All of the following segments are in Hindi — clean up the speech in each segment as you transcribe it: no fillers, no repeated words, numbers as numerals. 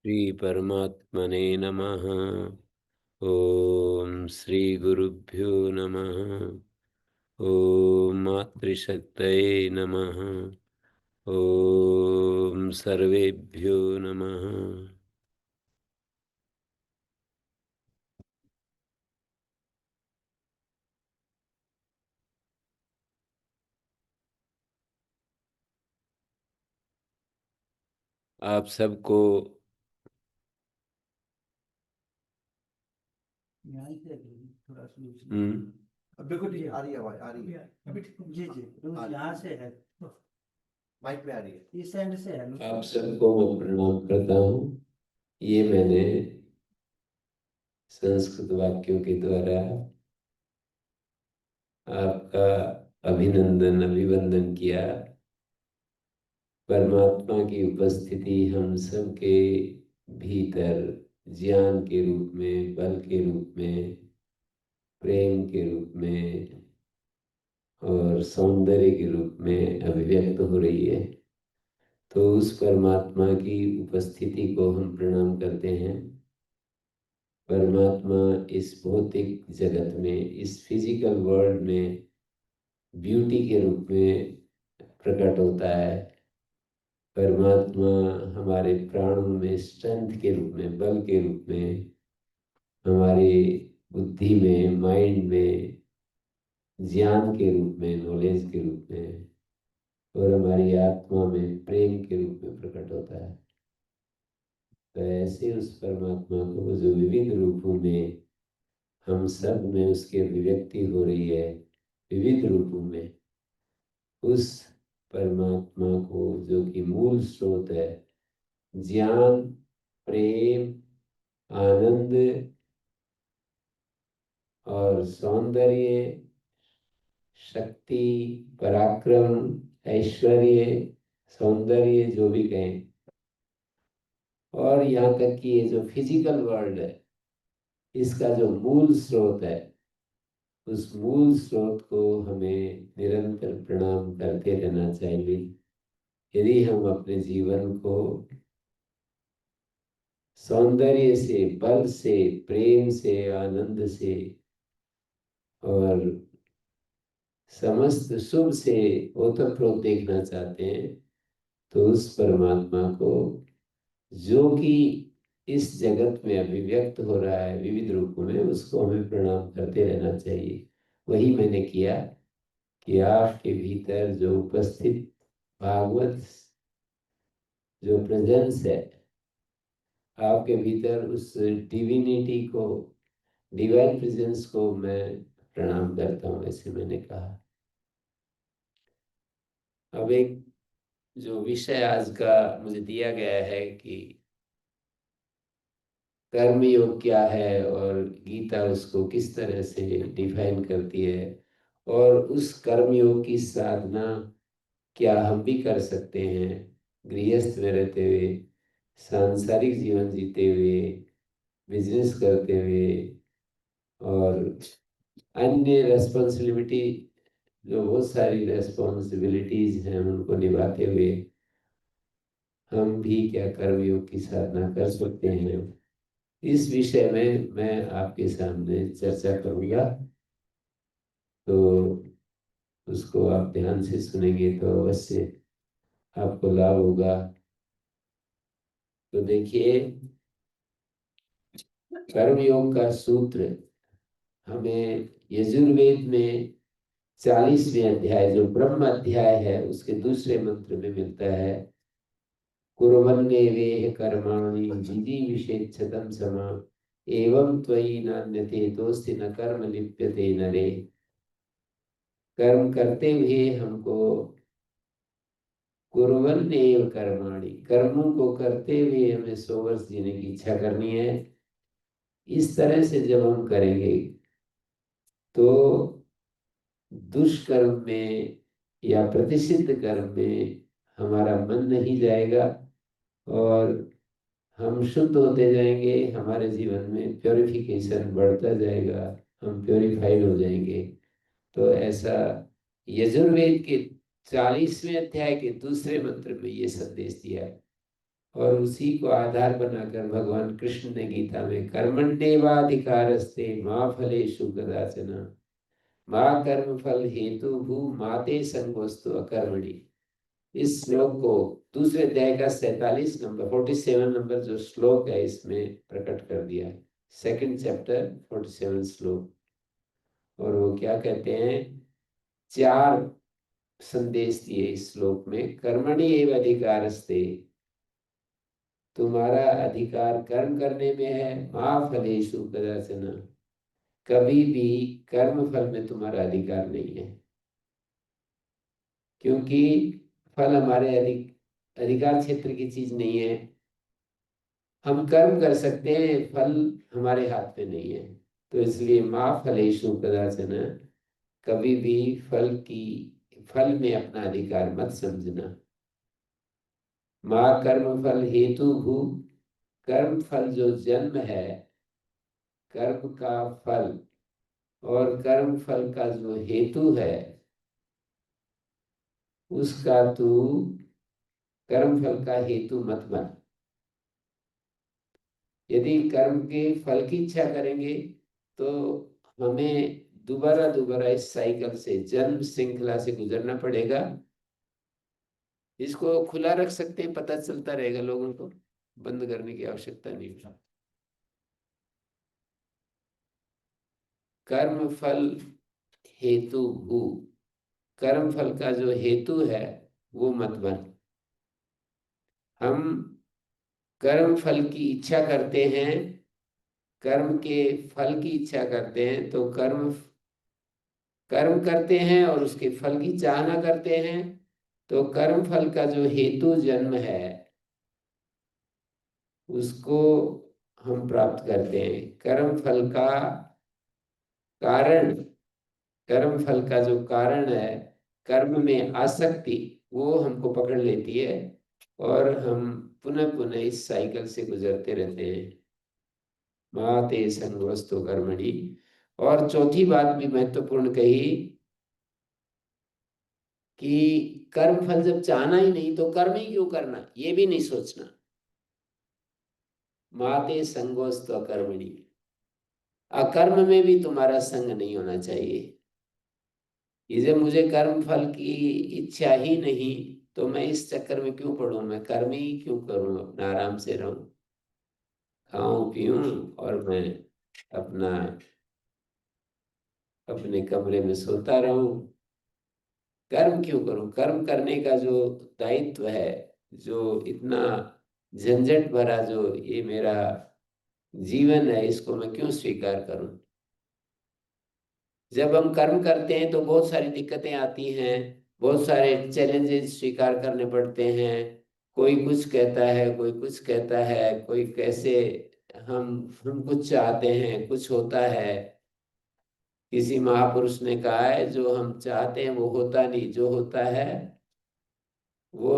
श्री परमात्मने नमः। ओम श्री गुरुभ्यो नमः। ओम मातृशक्तये नमः। ओम सर्वेभ्यो नमः। आप सबको थोड़ा हम्म, अब बिल्कुल ठीक आ रही है, आवाज आ रही है अभी ठीक? जी जी यहाँ से है, माइक पे आ रही है, इस एंड से है। आप सबको मैं प्रणाम करता हूँ। ये मैंने संस्कृत वाक्यों के द्वारा आपका अभिनंदन अभिवंदन किया। परमात्मा की उपस्थिति हम सब के भीतर ज्ञान के रूप में, बल के रूप में, प्रेम के रूप में और सौंदर्य के रूप में अभिव्यक्त हो रही है। तो उस परमात्मा की उपस्थिति को हम प्रणाम करते हैं। परमात्मा इस भौतिक जगत में, इस फिजिकल वर्ल्ड में ब्यूटी के रूप में प्रकट होता है। परमात्मा हमारे प्राणों में स्ट्रेंथ के रूप में, बल के रूप में, हमारी बुद्धि में, माइंड में ज्ञान के रूप में, नॉलेज के रूप में, और हमारी आत्मा में प्रेम के रूप में प्रकट होता है। तो ऐसे उस परमात्मा को जो विविध रूपों में हम सब में उसकी अभिव्यक्ति हो रही है, विविध रूपों में, उस परमात्मा को जो कि मूल स्रोत है, ज्ञान, प्रेम, आनंद और सौंदर्य, शक्ति, पराक्रम, ऐश्वर्य, सौंदर्य जो भी कहें, और यहाँ तक कि ये जो फिजिकल वर्ल्ड है, इसका जो मूल स्रोत है, उस मूल स्रोत को हमें निरंतर प्रणाम करते रहना चाहिए। यदि हम अपने जीवन को सौंदर्य से, बल से, प्रेम से, आनंद से और समस्त शुभ से ओतप्रोत देखना चाहते हैं, तो उस परमात्मा को जो कि इस जगत में अभिव्यक्त हो रहा है विविध रूपों में, उसको हमें प्रणाम करते रहना चाहिए। वही मैंने किया कि आपके भीतर जो उपस्थित भागवत जो प्रेजेंस है, आपके भीतर उस डिविनिटी को, डिवाइन प्रेजेंस को मैं प्रणाम करता हूँ, ऐसे मैंने कहा। अब एक जो विषय आज का मुझे दिया गया है कि कर्म योग क्या है और गीता उसको किस तरह से डिफाइन करती है, और उस कर्म योग की साधना क्या हम भी कर सकते हैं गृहस्थ में रहते हुए, सांसारिक जीवन जीते हुए, बिजनेस करते हुए और अन्य रेस्पॉन्सिबिलिटी, जो बहुत सारी रेस्पॉन्सिबिलिटीज हैं उनको निभाते हुए हम भी क्या कर्मयोग की साधना कर सकते हैं। इस विषय में मैं आपके सामने चर्चा करूंगा, तो उसको आप ध्यान से सुनेंगे तो अवश्य आपको लाभ होगा। तो देखिए, कर्मयोग का सूत्र हमें यजुर्वेद में 40वें अध्याय, जो ब्रह्म अध्याय है, उसके दूसरे मंत्र में मिलता है। कुर्वन्नेवेह कर्माणि जिजीविषेच्छतं समा एवं त्वयि नान्यते दोस्ति न कर्म लिप्यते नरे। कर्म करते हुए हमको, कुर्वन्नेव कर्माणि, कर्मों को करते हुए हमें 100 वर्ष जीने की इच्छा करनी है। इस तरह से जब हम करेंगे तो दुष्कर्म में या प्रतिषिद्ध कर्म में हमारा मन नहीं जाएगा और हम शुद्ध होते जाएंगे, हमारे जीवन में प्योरिफिकेशन बढ़ता जाएगा, हम प्योरीफाइड हो जाएंगे। तो ऐसा यजुर्वेद के 40वें अध्याय के दूसरे मंत्र में ये संदेश दिया है। और उसी को आधार बनाकर भगवान कृष्ण ने गीता में कर्मण्येवाधिकारस्ते माँ फलेषु कदाचन माँ कर्म फल हेतु भू माते संगोस्तु अकर्मणि। इस श्लोक को दूसरे अध्याय का 47 नंबर जो श्लोक है इसमें प्रकट कर दिया है। सेकंड चैप्टर 47 श्लोक। और वो क्या कहते हैं, 4 संदेश दिए इस श्लोक में। कर्मणि एव अधिकारस्ते, तुम्हारा अधिकार कर्म करने में है। माँ फलेषु कदाचन, कभी भी कर्म फल में तुम्हारा अधिकार नहीं है, क्योंकि फल हमारे अधिकार क्षेत्र की चीज नहीं है। हम कर्म कर सकते हैं, फल हमारे हाथ में नहीं है। तो इसलिए माँ फलेषु कदाचन, कभी भी फल में अपना अधिकार मत समझना। माँ कर्म फल हेतु भू, कर्म फल जो जन्म है, कर्म का फल और कर्म फल का जो हेतु है, उसका तू कर्म फल का हेतु मत बन। यदि कर्म के फल की इच्छा करेंगे तो हमें दोबारा दोबारा इस साइकिल से, जन्म श्रृंखला से गुजरना पड़ेगा। इसको खुला रख सकते हैं, पता चलता रहेगा लोगों को, बंद करने की आवश्यकता नहीं। कर्म फल हेतु भू, कर्म फल का जो हेतु है वो मत बन। हम कर्म फल की इच्छा करते हैं, कर्म के फल की इच्छा करते हैं, तो कर्म कर्म करते हैं और उसके फल की चाहना करते हैं। तो कर्म फल का जो हेतु जन्म है उसको हम प्राप्त करते हैं। कर्म फल का कारण, कर्म फल का जो कारण है, कर्म में आसक्ति, वो हमको पकड़ लेती है और हम पुनः पुनः इस साइकिल से गुजरते रहते हैं। माते संगवस्तु कर्मणि। और चौथी बात भी महत्वपूर्ण कही कि कर्म फल जब चाहना ही नहीं तो कर्म ही क्यों करना, ये भी नहीं सोचना। माते संगोस्तु कर्मणि, अकर्म में भी तुम्हारा संग नहीं होना चाहिए। इसे मुझे कर्म फल की इच्छा ही नहीं, तो मैं इस चक्कर में क्यों पड़ूं, मैं कर्म ही क्यों करूं, अपना आराम से रहूं, खाऊं पीऊं और मैं अपना अपने कमरे में सोता रहूं। कर्म क्यों करूं, कर्म करने का जो दायित्व है, जो इतना झंझट भरा जो ये मेरा जीवन है, इसको मैं क्यों स्वीकार करूं। जब हम कर्म करते हैं तो बहुत सारी दिक्कतें आती हैं, बहुत सारे चैलेंजेस स्वीकार करने पड़ते हैं। कोई कुछ कहता है, कोई कुछ कहता है, कोई कैसे, हम कुछ चाहते हैं, कुछ होता है। किसी महापुरुष ने कहा है, जो हम चाहते हैं वो होता नहीं, जो होता है वो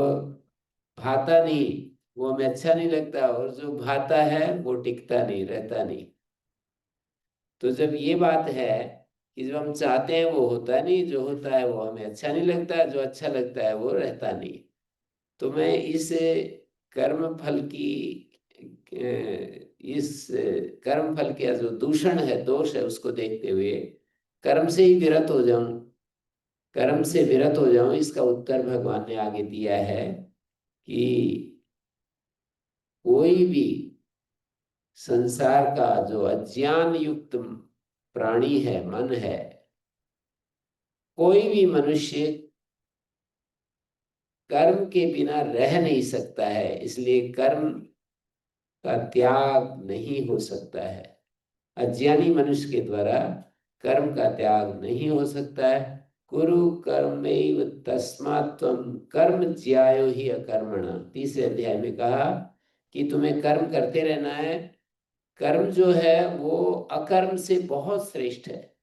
भाता नहीं, वो हमें अच्छा नहीं लगता, और जो भाता है वो टिकता नहीं, रहता नहीं। तो जब ये बात है कि जो हम चाहते हैं वो होता नहीं, जो होता है वो हमें अच्छा नहीं लगता, जो अच्छा लगता है वो रहता नहीं। तो मैं इस कर्म फल की इस कर्म फल का जो दूषण है, दोष है, उसको देखते हुए कर्म से ही विरत हो जाऊं, कर्म से विरत हो जाऊं। इसका उत्तर भगवान ने आगे दिया है कि कोई भी संसार का जो अज्ञान युक्त प्राणी है, मन है, कोई भी मनुष्य कर्म के बिना रह नहीं सकता है। इसलिए कर्म का त्याग नहीं हो सकता है। अज्ञानी मनुष्य के द्वारा कर्म का त्याग नहीं हो सकता है। कुरु कर्मैव तस्मात् त्वं कर्म ज्यायो ही अकर्मणा। तीसरे अध्याय में कहा कि तुम्हें कर्म करते रहना है। कर्म जो है वो अकर्म से बहुत श्रेष्ठ है।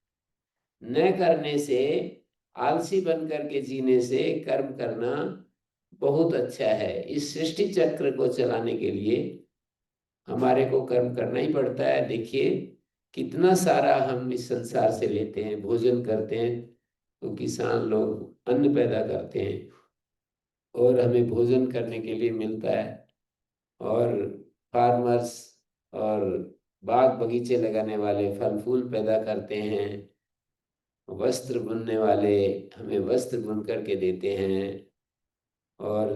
न करने से, आलसी बन करके जीने से कर्म करना बहुत अच्छा है। इस सृष्टि चक्र को चलाने के लिए हमारे को कर्म करना ही पड़ता है। देखिए कितना सारा हम इस संसार से लेते हैं, भोजन करते हैं तो किसान लोग अन्न पैदा करते हैं और हमें भोजन करने के लिए मिलता है। और फार्मर्स और बाग बगीचे लगाने वाले फल फूल पैदा करते हैं, वस्त्र बुनने वाले हमें वस्त्र बुन करके देते हैं, और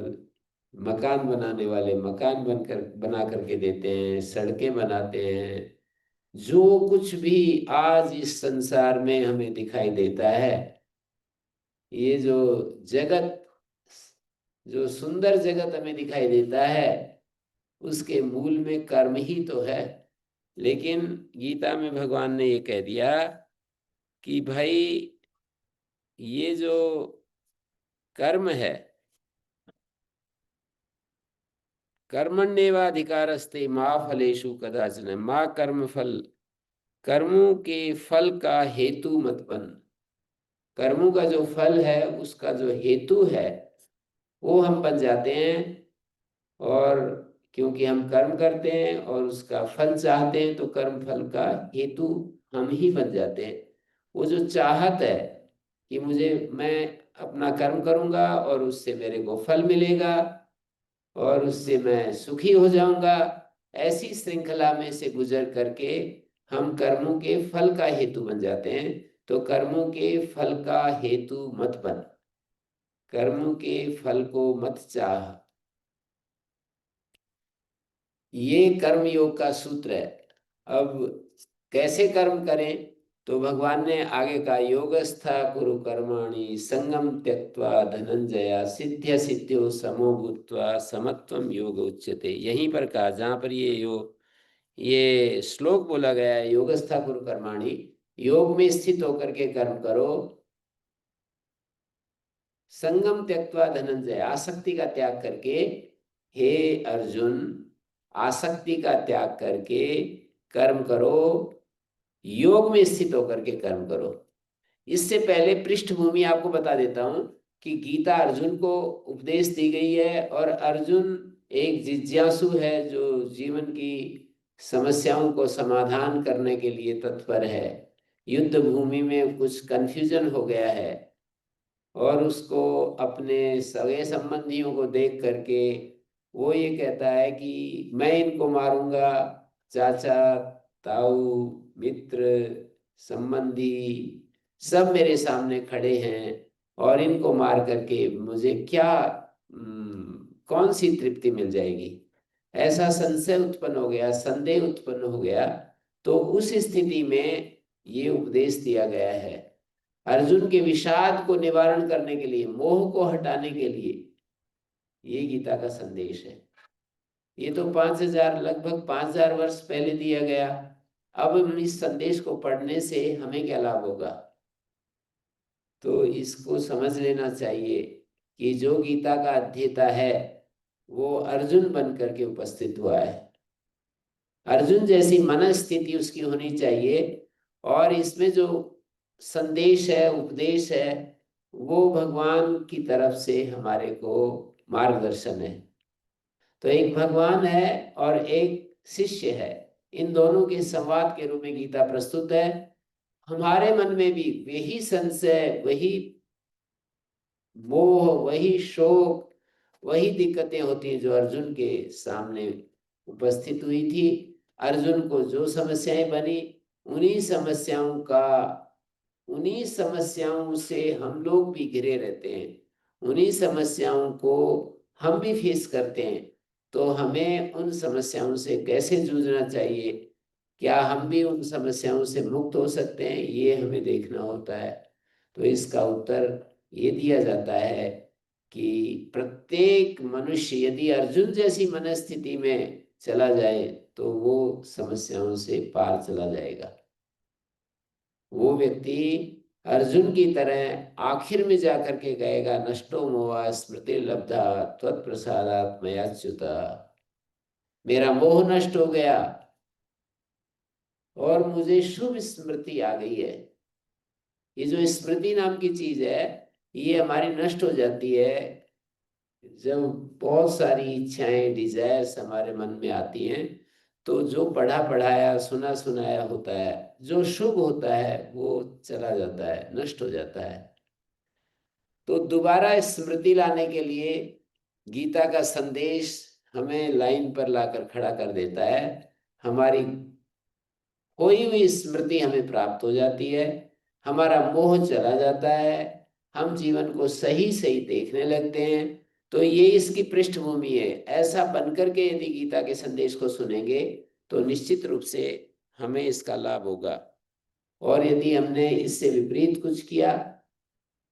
मकान बनाने वाले मकान बना करके देते हैं, सड़कें बनाते हैं। जो कुछ भी आज इस संसार में हमें दिखाई देता है, ये जो जगत, जो सुंदर जगत हमें दिखाई देता है, उसके मूल में कर्म ही तो है। लेकिन गीता में भगवान ने ये कह दिया कि भाई ये जो कर्म है, कर्मण्येवाधिकारस्ते माँ फलेषु कदाचन, माँ कर्म फल, कर्मों के फल का हेतु मत बन। कर्मों का जो फल है उसका जो हेतु है वो हम बन जाते हैं। और क्योंकि हम कर्म करते हैं और उसका फल चाहते हैं, तो कर्म फल का हेतु हम ही बन जाते हैं। वो जो चाहत है कि मैं अपना कर्म करूंगा और उससे मेरे को फल मिलेगा और उससे मैं सुखी हो जाऊंगा, ऐसी श्रृंखला में से गुजर करके हम कर्मों के फल का हेतु बन जाते हैं। तो कर्मों के फल का हेतु मत बन, कर्मों के फल को मत चाह। ये कर्म योग का सूत्र है। अब कैसे कर्म करें, तो भगवान ने आगे कहा, योगस्था कुरु कर्माणि संगम त्यक्त्वा धनंजया सिद्ध्य सिद्ध्यो समो भूत्वा समत्वम योग उच्यते। यहीं पर कहा जहाँ पर ये श्लोक बोला गया है, योगस्था कुरु कर्माणि, योग में स्थित होकर के कर्म करो, संगम त्यक्त्वा धनंजय, आसक्ति का त्याग करके। हे अर्जुन, आसक्ति का त्याग करके कर्म करो, योग में स्थित होकर के कर्म करो। इससे पहले पृष्ठभूमि आपको बता देता हूं कि गीता अर्जुन को उपदेश दी गई है, और अर्जुन एक जिज्ञासु है जो जीवन की समस्याओं को समाधान करने के लिए तत्पर है। युद्ध भूमि में कुछ कंफ्यूजन हो गया है और उसको अपने सगे संबंधियों को देख करके वो ये कहता है कि मैं इनको मारूंगा, चाचा, ताऊ, मित्र, संबंधी सब मेरे सामने खड़े हैं, और इनको मार करके मुझे क्या कौन सी तृप्ति मिल जाएगी। ऐसा संशय उत्पन्न हो गया, संदेह उत्पन्न हो गया। तो उस स्थिति में ये उपदेश दिया गया है, अर्जुन के विषाद को निवारण करने के लिए, मोह को हटाने के लिए ये गीता का संदेश है। ये तो 5000, लगभग 5000 वर्ष पहले दिया गया। अब हम इस संदेश को पढ़ने से हमें क्या लाभ होगा? तो इसको समझ लेना चाहिए कि जो गीता का अध्येता है वो अर्जुन बन करके उपस्थित हुआ है। अर्जुन जैसी मन स्थिति उसकी होनी चाहिए, और इसमें जो संदेश है, उपदेश है, वो भगवान की तरफ से हमारे को मार्गदर्शन है। तो एक भगवान है और एक शिष्य है, इन दोनों के संवाद के रूप में गीता प्रस्तुत है। हमारे मन में भी वही संशय, वही मोह, वही शोक, वही दिक्कतें होती हैं जो अर्जुन के सामने उपस्थित हुई थी। अर्जुन को जो समस्याएं बनी, उन्हीं समस्याओं का, उन्हीं समस्याओं से हम लोग भी घिरे रहते हैं, उन्हीं समस्याओं को हम भी फेस करते हैं। तो हमें उन समस्याओं से कैसे जूझना चाहिए, क्या हम भी उन समस्याओं से मुक्त हो सकते हैं, ये हमें देखना होता है। तो इसका उत्तर ये दिया जाता है कि प्रत्येक मनुष्य यदि अर्जुन जैसी मनस्थिति में चला जाए तो वो समस्याओं से पार चला जाएगा। वो व्यक्ति अर्जुन की तरह आखिर में जाकर के गएगा, नष्टो मोहा स्मृति लब्धा त्वत्प्रसादात् मयाच्युता, मेरा मोह नष्ट हो गया और मुझे शुभ स्मृति आ गई है। ये जो स्मृति नाम की चीज है, ये हमारी नष्ट हो जाती है जब बहुत सारी इच्छाएं, डिजायर्स हमारे मन में आती हैं। तो जो पढ़ा पढ़ाया, सुना सुनाया होता है, जो शुभ होता है, वो चला जाता है, नष्ट हो जाता है। तो दोबारा स्मृति लाने के लिए गीता का संदेश हमें लाइन पर लाकर खड़ा कर देता है। हमारी खोई हुई स्मृति हमें प्राप्त हो जाती है, हमारा मोह चला जाता है, हम जीवन को सही सही देखने लगते हैं। तो ये इसकी पृष्ठभूमि है। ऐसा बनकर के यदि गीता के संदेश को सुनेंगे तो निश्चित रूप से हमें इसका लाभ होगा। और यदि हमने इससे विपरीत कुछ किया,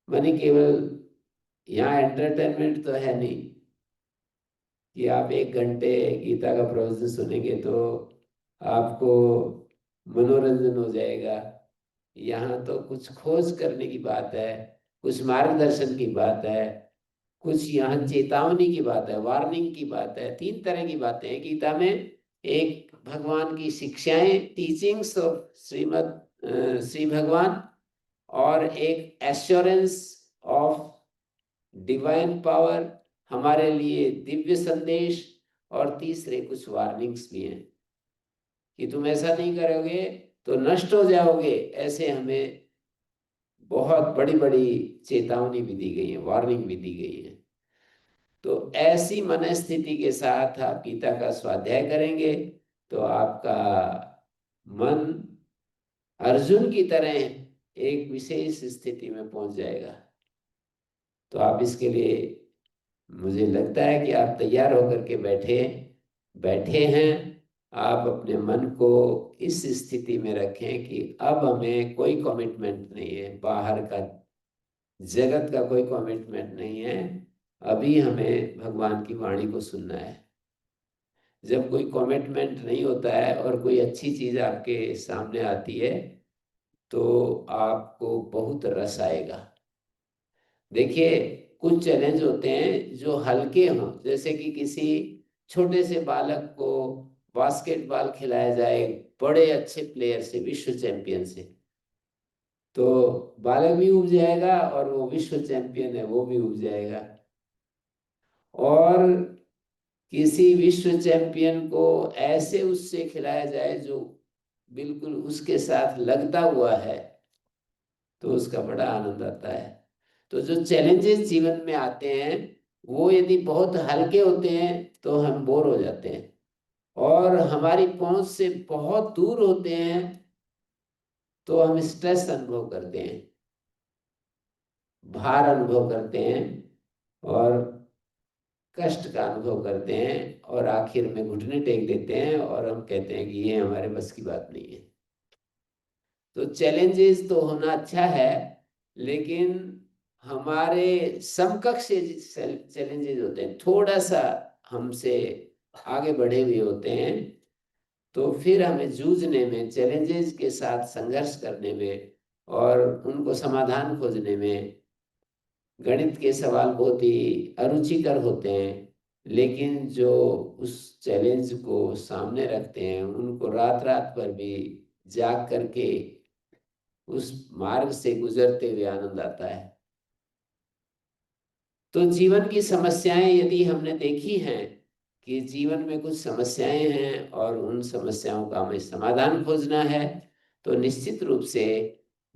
माने केवल यहाँ एंटरटेनमेंट तो है नहीं कि आप 1 घंटे गीता का प्रवचन सुनेंगे तो आपको मनोरंजन हो जाएगा। यहाँ तो कुछ खोज करने की बात है, कुछ मार्गदर्शन की बात है, कुछ यहाँ चेतावनी की बात है, वार्निंग की बात है। 3 तरह की बातें हैं गीता में। एक भगवान की शिक्षाएं, टीचिंग्स ऑफ श्री भगवान, और एक एश्योरेंस ऑफ डिवाइन पावर, हमारे लिए दिव्य संदेश, और तीसरे कुछ वार्निंग्स भी हैं कि तुम ऐसा नहीं करोगे तो नष्ट हो जाओगे। ऐसे हमें बहुत बड़ी बड़ी चेतावनी भी दी गई है, वार्निंग भी दी गई है। तो ऐसी मनस्थिति के साथ आप गीता का स्वाध्याय करेंगे तो आपका मन अर्जुन की तरह एक विशेष स्थिति में पहुंच जाएगा। तो आप इसके लिए, मुझे लगता है कि आप तैयार होकर के बैठे बैठे हैं। आप अपने मन को इस स्थिति में रखें कि अब हमें कोई कमिटमेंट नहीं है, बाहर का जगत का कोई कमिटमेंट नहीं है। अभी हमें भगवान की वाणी को सुनना है। जब कोई कमिटमेंट नहीं होता है और कोई अच्छी चीज आपके सामने आती है तो आपको बहुत रस आएगा। देखिए, कुछ चैलेंज होते हैं जो हल्के हों, जैसे कि किसी छोटे से बालक को बास्केटबॉल खिलाया जाए बड़े अच्छे प्लेयर से, विश्व चैंपियन से, तो बालक भी उब जाएगा और वो विश्व चैंपियन है वो भी उब जाएगा। और किसी विश्व चैंपियन को ऐसे उससे खिलाया जाए जो बिल्कुल उसके साथ लगता हुआ है तो उसका बड़ा आनंद आता है। तो जो चैलेंजेस जीवन में आते हैं वो यदि बहुत हल्के होते हैं तो हम बोर हो जाते हैं, और हमारी पहुंच से बहुत दूर होते हैं तो हम स्ट्रेस अनुभव करते हैं, भार अनुभव करते हैं, और कष्ट का अनुभव करते हैं, और आखिर में घुटने टेक देते हैं और हम कहते हैं कि ये हमारे बस की बात नहीं है। तो चैलेंजेस तो होना अच्छा है, लेकिन हमारे समकक्ष चैलेंजेस होते हैं, थोड़ा सा हमसे आगे बढ़े हुए होते हैं, तो फिर हमें जूझने में, चैलेंजेस के साथ संघर्ष करने में और उनको समाधान खोजने में, गणित के सवाल बहुत ही अरुचिकर होते हैं, लेकिन जो उस चैलेंज को सामने रखते हैं उनको रात रात भर भी जाग करके उस मार्ग से गुजरते हुए आनंद आता है। तो जीवन की समस्याएं यदि हमने देखी हैं कि जीवन में कुछ समस्याएं हैं और उन समस्याओं का हमें समाधान खोजना है, तो निश्चित रूप से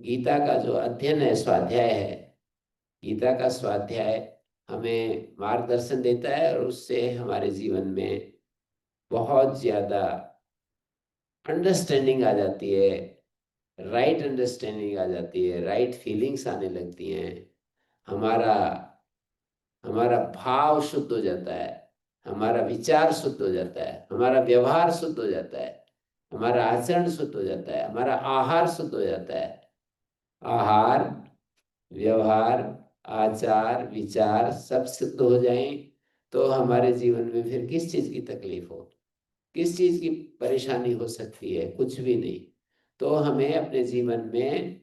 गीता का जो अध्ययन है, स्वाध्याय है, गीता का स्वाध्याय हमें मार्गदर्शन देता है और उससे हमारे जीवन में बहुत ज्यादा अंडरस्टैंडिंग आ जाती है, राइट अंडरस्टैंडिंग आ जाती है, राइट फीलिंग्स आने लगती हैं। हमारा हमारा भाव शुद्ध हो जाता है, हमारा विचार शुद्ध हो जाता है, हमारा व्यवहार शुद्ध हो जाता है, हमारा आचरण शुद्ध हो जाता है, हमारा आहार शुद्ध हो जाता है। आहार, व्यवहार, आचार, विचार सब शुद्ध हो जाएं तो हमारे जीवन में फिर किस चीज की तकलीफ हो, किस चीज की परेशानी हो सकती है? कुछ भी नहीं। तो हमें अपने जीवन में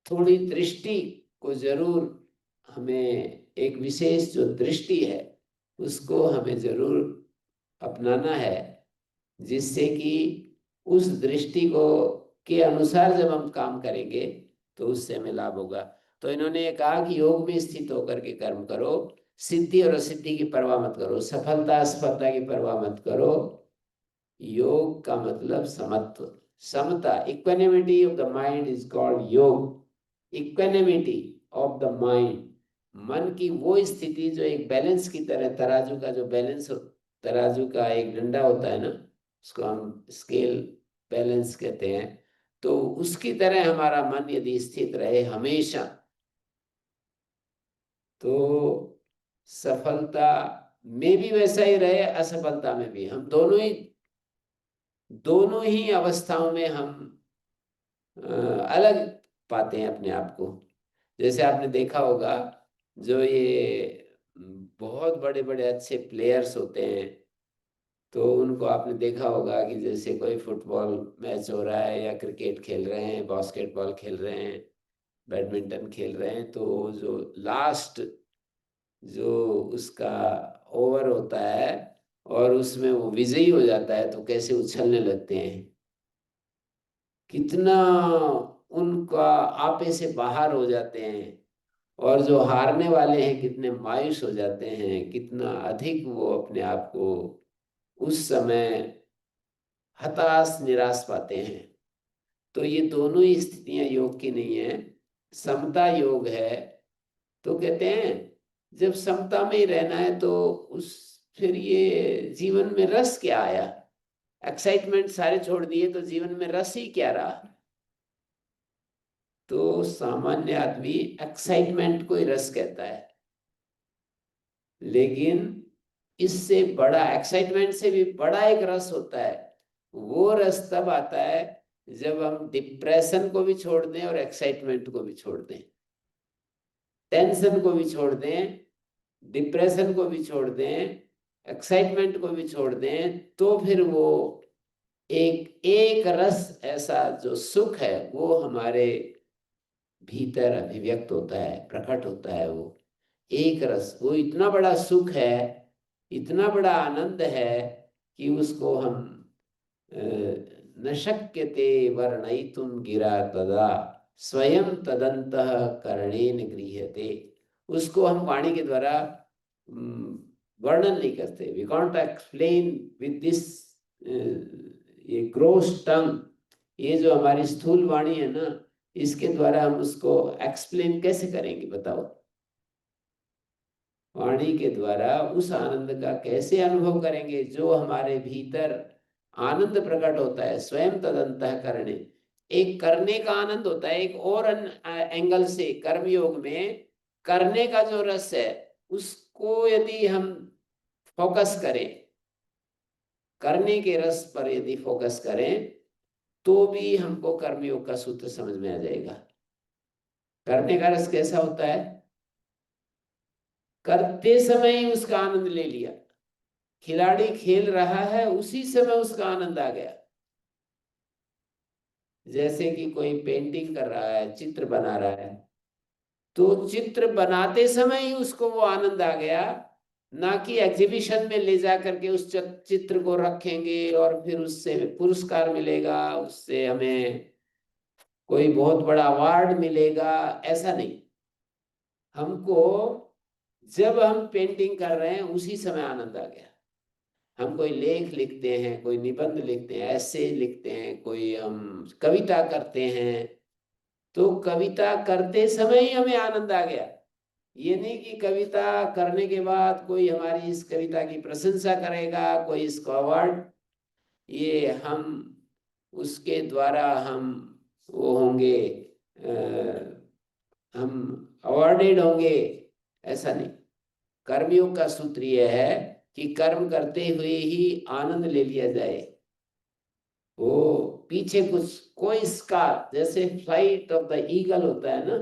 थोड़ी दृष्टि को जरूर, हमें एक विशेष जो दृष्टि है उसको हमें जरूर अपनाना है, जिससे कि उस दृष्टि को के अनुसार जब हम काम करेंगे तो उससे हमें लाभ होगा। तो इन्होंने ये कहा कि योग में स्थित होकर के कर्म करो, सिद्धि और असिद्धि की परवाह मत करो, सफलता असफलता की परवाह मत करो। योग का मतलब समत्व, समता, equanimity of the mind is called yoga. Equanimity of the mind, मन की वो स्थिति जो एक बैलेंस की तरह, तराजू का जो बैलेंस तराजू का एक डंडा होता है ना, उसको हम स्केल बैलेंस कहते हैं, तो उसकी तरह हमारा मन यदि स्थित रहे हमेशा, तो सफलता में भी वैसा ही रहे, असफलता में भी, हम दोनों ही अवस्थाओं में हम अलग पाते हैं अपने आप को। जैसे आपने देखा होगा, जो ये बहुत बड़े बड़े अच्छे प्लेयर्स होते हैं, तो उनको आपने देखा होगा कि जैसे कोई फुटबॉल मैच हो रहा है या क्रिकेट खेल रहे हैं, बास्केटबॉल खेल रहे हैं, बैडमिंटन खेल रहे हैं, तो जो लास्ट जो उसका ओवर होता है और उसमें वो विजयी हो जाता है, तो कैसे उछलने लगते हैं, कितना उनका आपे से बाहर हो जाते हैं। और जो हारने वाले हैं कितने मायूस हो जाते हैं, कितना अधिक वो अपने आप को उस समय हताश निराश पाते हैं। तो ये दोनों ही स्थितियां योग की नहीं है, समता योग है। तो कहते हैं जब समता में ही रहना है तो उस फिर ये जीवन में रस क्या आया, एक्साइटमेंट सारे छोड़ दिए तो जीवन में रस ही क्या रहा। तो सामान्य आदमी एक्साइटमेंट को ही रस कहता है, लेकिन इससे बड़ा, एक्साइटमेंट से भी बड़ा एक रस होता है। वो रस तब आता है जब हम डिप्रेशन को भी छोड़ दें और एक्साइटमेंट को भी छोड़ दें, टेंशन को भी छोड़ दें, डिप्रेशन को भी छोड़ दें, एक्साइटमेंट को भी छोड़ दें, तो फिर वो एक एक रस ऐसा जो सुख है वो हमारे भीतर अभिव्यक्त होता है, प्रकट होता है। वो एक रस, वो इतना बड़ा सुख है, इतना बड़ा आनंद है कि उसको हम न शक्यते वर्णयितुम गिरा तदा स्वयं तदंतः करणेन गृह्यते। उसको हम वाणी के द्वारा वर्णन नहीं करते। We can't explain with this ये ग्रोस टंग, ये जो हमारी स्थूल वाणी है ना, इसके द्वारा हम उसको एक्सप्लेन कैसे करेंगे बताओ। वाणी के द्वारा उस आनंद का कैसे अनुभव करेंगे जो हमारे भीतर आनंद प्रकट होता है, स्वयं तदंतः करणे। एक करने का आनंद होता है, एक और एंगल से कर्मयोग में करने का जो रस है उसको यदि हम फोकस करें, करने के रस पर यदि फोकस करें, तो भी हमको कर्मयोग का सूत्र समझ में आ जाएगा। करने का रस कैसा होता है? करते समय ही उसका आनंद ले लिया, खिलाड़ी खेल रहा है उसी समय उसका आनंद आ गया। जैसे कि कोई पेंटिंग कर रहा है, चित्र बना रहा है, तो चित्र बनाते समय ही उसको वो आनंद आ गया, ना कि एग्जीबिशन में ले जा करके उस चित्र को रखेंगे और फिर उससे पुरस्कार मिलेगा, उससे हमें कोई बहुत बड़ा अवार्ड मिलेगा, ऐसा नहीं। हमको जब हम पेंटिंग कर रहे हैं उसी समय आनंद आ गया। हम कोई लेख लिखते हैं, कोई निबंध लिखते हैं, ऐसे लिखते हैं, कोई हम कविता करते हैं, तो कविता करते समय ही हमें आनंद आ गया। ये नहीं कि कविता करने के बाद कोई हमारी इस कविता की प्रशंसा करेगा, कोई इसको अवार्ड, ये हम उसके द्वारा हम वो होंगे, हम अवार्डेड होंगे, ऐसा नहीं। कर्मयोग का सूत्र यह है कि कर्म करते हुए ही आनंद ले लिया जाए। वो पीछे कुछ कोई स्कार, जैसे फ्लाइट ऑफ द ईगल होता है ना,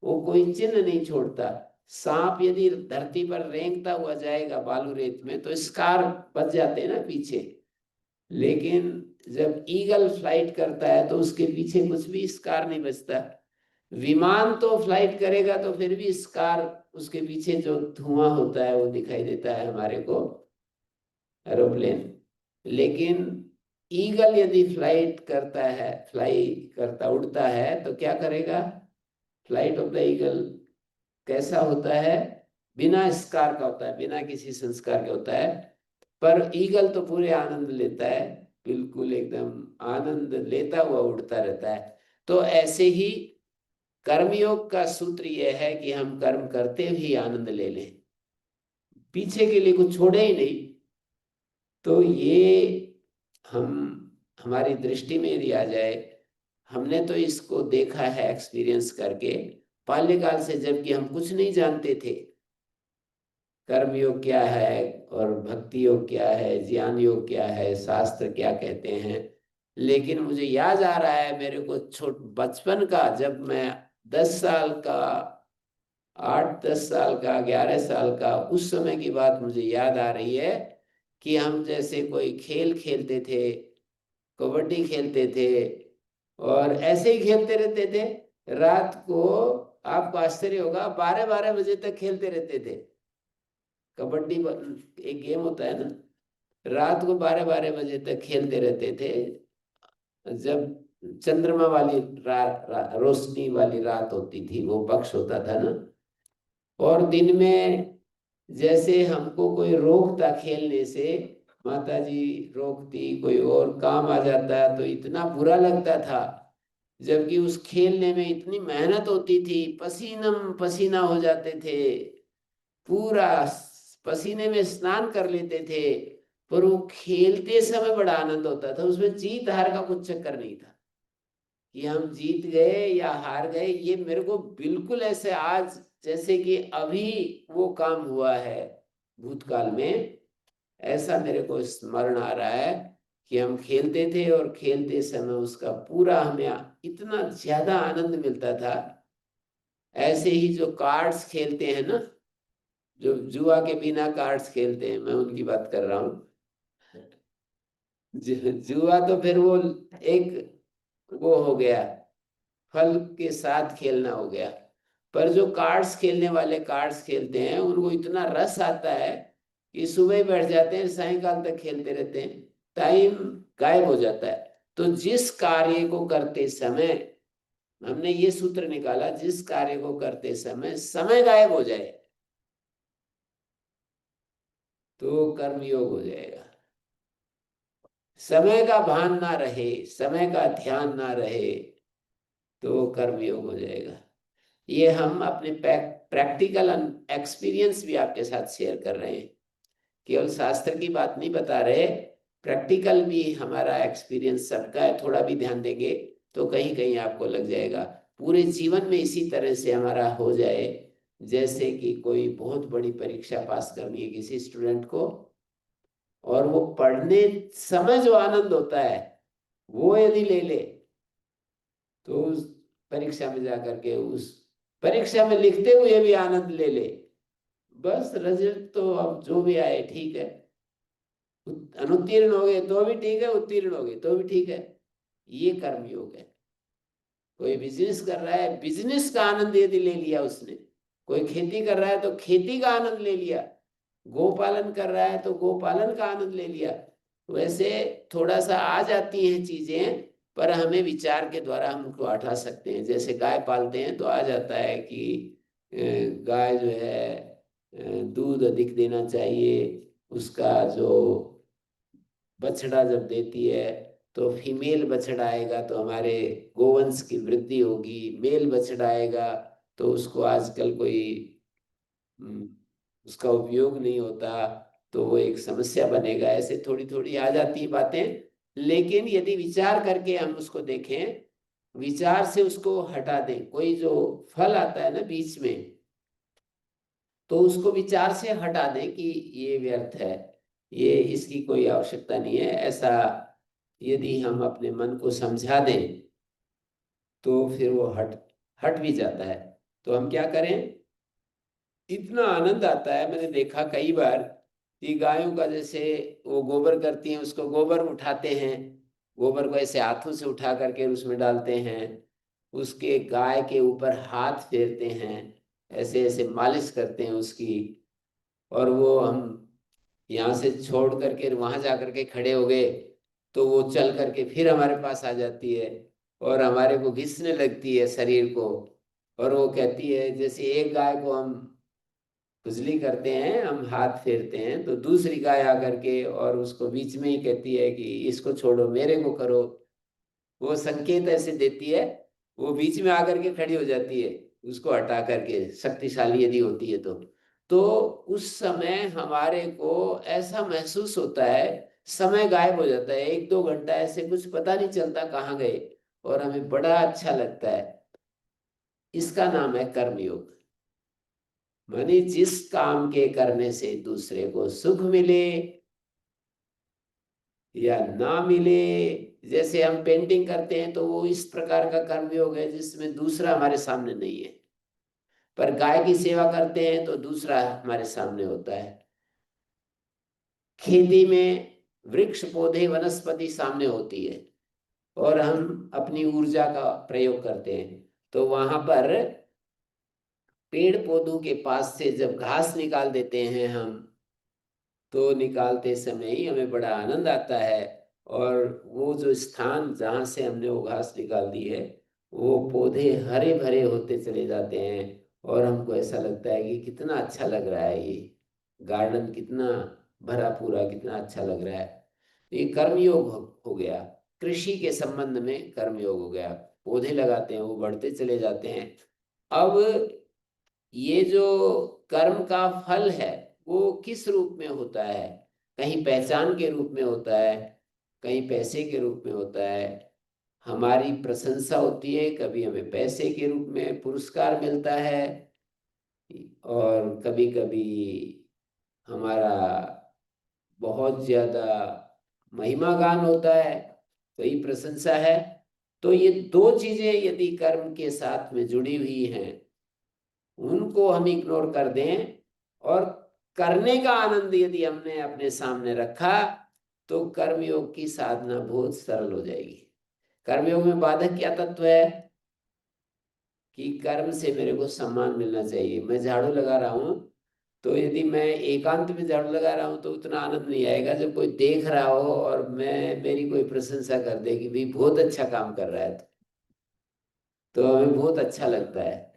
वो कोई चिन्ह नहीं छोड़ता। सांप यदि धरती पर रेंगता हुआ जाएगा बालू रेत में तो स्कार बच जाते हैं ना पीछे, लेकिन जब ईगल फ्लाइट करता है तो उसके पीछे कुछ भी स्कार नहीं बचता। विमान तो फ्लाइट करेगा तो फिर भी स्कार, उसके पीछे जो धुआं होता है वो दिखाई देता है हमारे को, एरोप्लेन। लेकिन ईगल यदि फ्लाइट करता है, फ्लाई करता, उड़ता है, तो क्या करेगा? फ्लाइट ऑफ द ईगल कैसा होता है? बिना स्कार का होता है, बिना किसी संस्कार के होता है। पर ईगल तो पूरे आनंद लेता है, बिल्कुल एकदम आनंद लेता हुआ उड़ता रहता है। तो ऐसे ही कर्मयोग का सूत्र यह है कि हम कर्म करते ही आनंद ले लें, पीछे के लिए कुछ छोड़े ही नहीं। तो ये हमारी दृष्टि में यदि आ जाए, हमने तो इसको देखा है एक्सपीरियंस करके बाल्यकाल से, जबकि हम कुछ नहीं जानते थे कर्म योग क्या है और भक्ति योग क्या है, ज्ञान योग क्या है, शास्त्र क्या कहते हैं। लेकिन मुझे याद आ रहा है मेरे को बचपन का, जब मैं 10 साल का, 8-10 साल का, 11 साल का, उस समय की बात मुझे याद आ रही है कि हम जैसे कोई खेल खेलते थे, कबड्डी खेलते थे और ऐसे ही खेलते रहते थे रात को। आपको आश्चर्य होगा, 12-12 बजे तक खेलते रहते थे कबड्डी। एक गेम होता है ना, रात को 12-12 बजे तक खेलते रहते थे। जब चंद्रमा वाली रोशनी वाली रात होती थी, वो पक्ष होता था ना, और दिन में जैसे हमको कोई रोकता खेलने से, माता जी रोकती, कोई और काम आ जाता तो इतना बुरा लगता था। जबकि उस खेलने में इतनी मेहनत होती थी, पसीनम पसीना हो जाते थे, पूरा पसीने में स्नान कर लेते थे, पर वो खेलते समय बड़ा आनंद होता था। उसमें जीत हार का कुछ चक्कर नहीं था कि हम जीत गए या हार गए। ये मेरे को बिल्कुल ऐसे आज जैसे कि अभी वो काम हुआ है भूतकाल में, ऐसा मेरे को स्मरण आ रहा है कि हम खेलते थे और खेलते समय उसका पूरा हमें इतना ज्यादा आनंद मिलता था। ऐसे ही जो कार्ड्स खेलते हैं ना, जो जुआ के बिना कार्ड्स खेलते हैं, मैं उनकी बात कर रहा हूँ। जुआ तो फिर वो एक वो हो गया, फल के साथ खेलना हो गया। पर जो कार्ड्स खेलने वाले कार्ड्स खेलते हैं, उनको इतना रस आता है कि सुबह ही बैठ जाते हैं, सायंकाल तक खेलते रहते हैं, टाइम गायब हो जाता है। तो जिस कार्य को करते समय, हमने ये सूत्र निकाला, जिस कार्य को करते समय समय गायब हो जाए तो कर्मयोग हो जाएगा। समय का भान ना रहे, समय का ध्यान ना रहे तो कर्मयोग हो जाएगा। ये हम अपने प्रैक्टिकल एक्सपीरियंस भी आपके साथ शेयर कर रहे हैं, केवल शास्त्र की बात नहीं बता रहे, प्रैक्टिकल भी हमारा एक्सपीरियंस सबका है। थोड़ा भी ध्यान देंगे तो कहीं कहीं आपको लग जाएगा। पूरे जीवन में इसी तरह से हमारा हो जाए, जैसे कि कोई बहुत बड़ी परीक्षा पास करनी है किसी स्टूडेंट को, और वो पढ़ने समय जो आनंद होता है वो यदि ले ले, तो उस परीक्षा में जाकर के उस परीक्षा में लिखते हुए भी आनंद ले ले, बस रिजल्ट तो अब जो भी आए ठीक है। अनुत्तीर्ण हो गए तो भी ठीक है, उत्तीर्ण हो गए तो भी ठीक है। ये कर्मयोग है। कोई बिजनेस कर रहा है, बिजनेस का आनंद यदि ले लिया उसने, कोई खेती कर रहा है तो खेती का आनंद ले लिया, गोपालन कर रहा है तो गोपालन का आनंद ले लिया। वैसे थोड़ा सा आ जाती हैं चीजें, पर हमें विचार के द्वारा हम उनको हटा सकते हैं। जैसे गाय पालते हैं तो आ जाता है कि गाय जो है दूध अधिक देना चाहिए, उसका जो बछड़ा जब देती है तो फीमेल बछड़ा आएगा तो हमारे गोवंश की वृद्धि होगी, मेल बछड़ा आएगा तो उसको आजकल कोई हम्म, उसका उपयोग नहीं होता, तो वो एक समस्या बनेगा। ऐसे थोड़ी थोड़ी आ जाती बातें, लेकिन यदि विचार करके हम उसको देखें, विचार से उसको हटा दें, कोई जो फल आता है ना बीच में, तो उसको विचार से हटा दें कि ये व्यर्थ है, ये इसकी कोई आवश्यकता नहीं है। ऐसा यदि हम अपने मन को समझा दें तो फिर वो हट हट भी जाता है। तो हम क्या करें, इतना आनंद आता है, मैंने देखा कई बार कि गायों का जैसे वो गोबर करती हैं, उसको गोबर उठाते हैं, गोबर को ऐसे हाथों से उठा करके उसमें डालते हैं, उसके गाय के ऊपर हाथ फेरते हैं, ऐसे ऐसे मालिश करते हैं उसकी। और वो हम यहाँ से छोड़ करके वहां जा करके खड़े हो गए तो वो चल करके फिर हमारे पास आ जाती है और हमारे को घिसने लगती है शरीर को। और वो कहती है, जैसे एक गाय को हम खुजली करते हैं, हम हाथ फेरते हैं, तो दूसरी गाय आकर के और उसको बीच में ही कहती है कि इसको छोड़ो, मेरे को करो। वो संकेत ऐसे देती है, वो बीच में आकर के खड़ी हो जाती है, उसको हटा करके, शक्तिशाली यदि होती है तो उस समय हमारे को ऐसा महसूस होता है समय गायब हो जाता है, 1-2 घंटा ऐसे कुछ पता नहीं चलता कहाँ गए, और हमें बड़ा अच्छा लगता है। इसका नाम है कर्मयोग। माने जिस काम के करने से दूसरे को सुख मिले या ना मिले, जैसे हम पेंटिंग करते हैं तो वो इस प्रकार का कर्मयोग है जिसमें दूसरा हमारे सामने नहीं है। पर गाय की सेवा करते हैं तो दूसरा हमारे सामने होता है। खेती में वृक्ष पौधे वनस्पति सामने होती है, और हम अपनी ऊर्जा का प्रयोग करते हैं, तो वहां पर पेड़ पौधों के पास से जब घास निकाल देते हैं हम, तो निकालते समय ही हमें बड़ा आनंद आता है। और वो जो स्थान जहाँ से हमने वो घास निकाल दी है, वो पौधे हरे भरे होते चले जाते हैं, और हमको ऐसा लगता है कि कितना अच्छा लग रहा है, ये गार्डन कितना भरा पूरा, कितना अच्छा लग रहा है। ये कर्मयोग हो गया। कृषि के संबंध में कर्मयोग हो गया। पौधे लगाते हैं, वो बढ़ते चले जाते हैं। अब ये जो कर्म का फल है वो किस रूप में होता है? कहीं पहचान के रूप में होता है, कहीं पैसे के रूप में होता है। हमारी प्रशंसा होती है, कभी हमें पैसे के रूप में पुरस्कार मिलता है, और कभी कभी हमारा बहुत ज्यादा महिमा गान होता है, तो ये प्रशंसा है। तो ये दो चीजें यदि कर्म के साथ में जुड़ी हुई हैं, उनको हम इग्नोर कर दें, और करने का आनंद यदि हमने अपने सामने रखा, तो कर्मयोग की साधना बहुत सरल हो जाएगी। कर्मयोग में बाधक क्या तत्व है? कि कर्म से मेरे को सम्मान मिलना चाहिए। मैं झाड़ू लगा रहा हूं, तो यदि मैं एकांत में झाड़ू लगा रहा हूं तो उतना आनंद नहीं आएगा जब कोई देख रहा हो और मेरी कोई प्रशंसा कर दे कि भाई बहुत अच्छा काम कर रहा है, तो हमें बहुत अच्छा लगता है।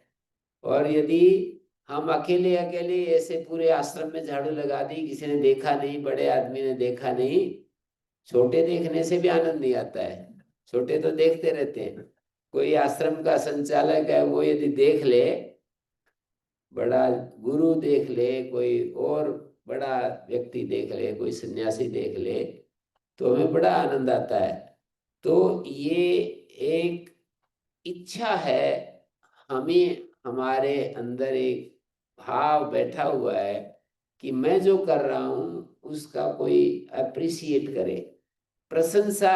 और यदि हम अकेले अकेले ऐसे पूरे आश्रम में झाड़ू लगा दी, किसी ने देखा नहीं, बड़े आदमी ने देखा नहीं, छोटे देखने से भी आनंद नहीं आता है। छोटे तो देखते रहते हैं। कोई आश्रम का संचालक है, वो यदि देख ले, बड़ा गुरु देख ले, कोई और बड़ा व्यक्ति देख ले, कोई सन्यासी देख ले, तो हमें बड़ा आनंद आता है। तो ये एक इच्छा है, हमें हमारे अंदर एक भाव बैठा हुआ है कि मैं जो कर रहा हूं उसका कोई अप्रिसिएट करे, प्रशंसा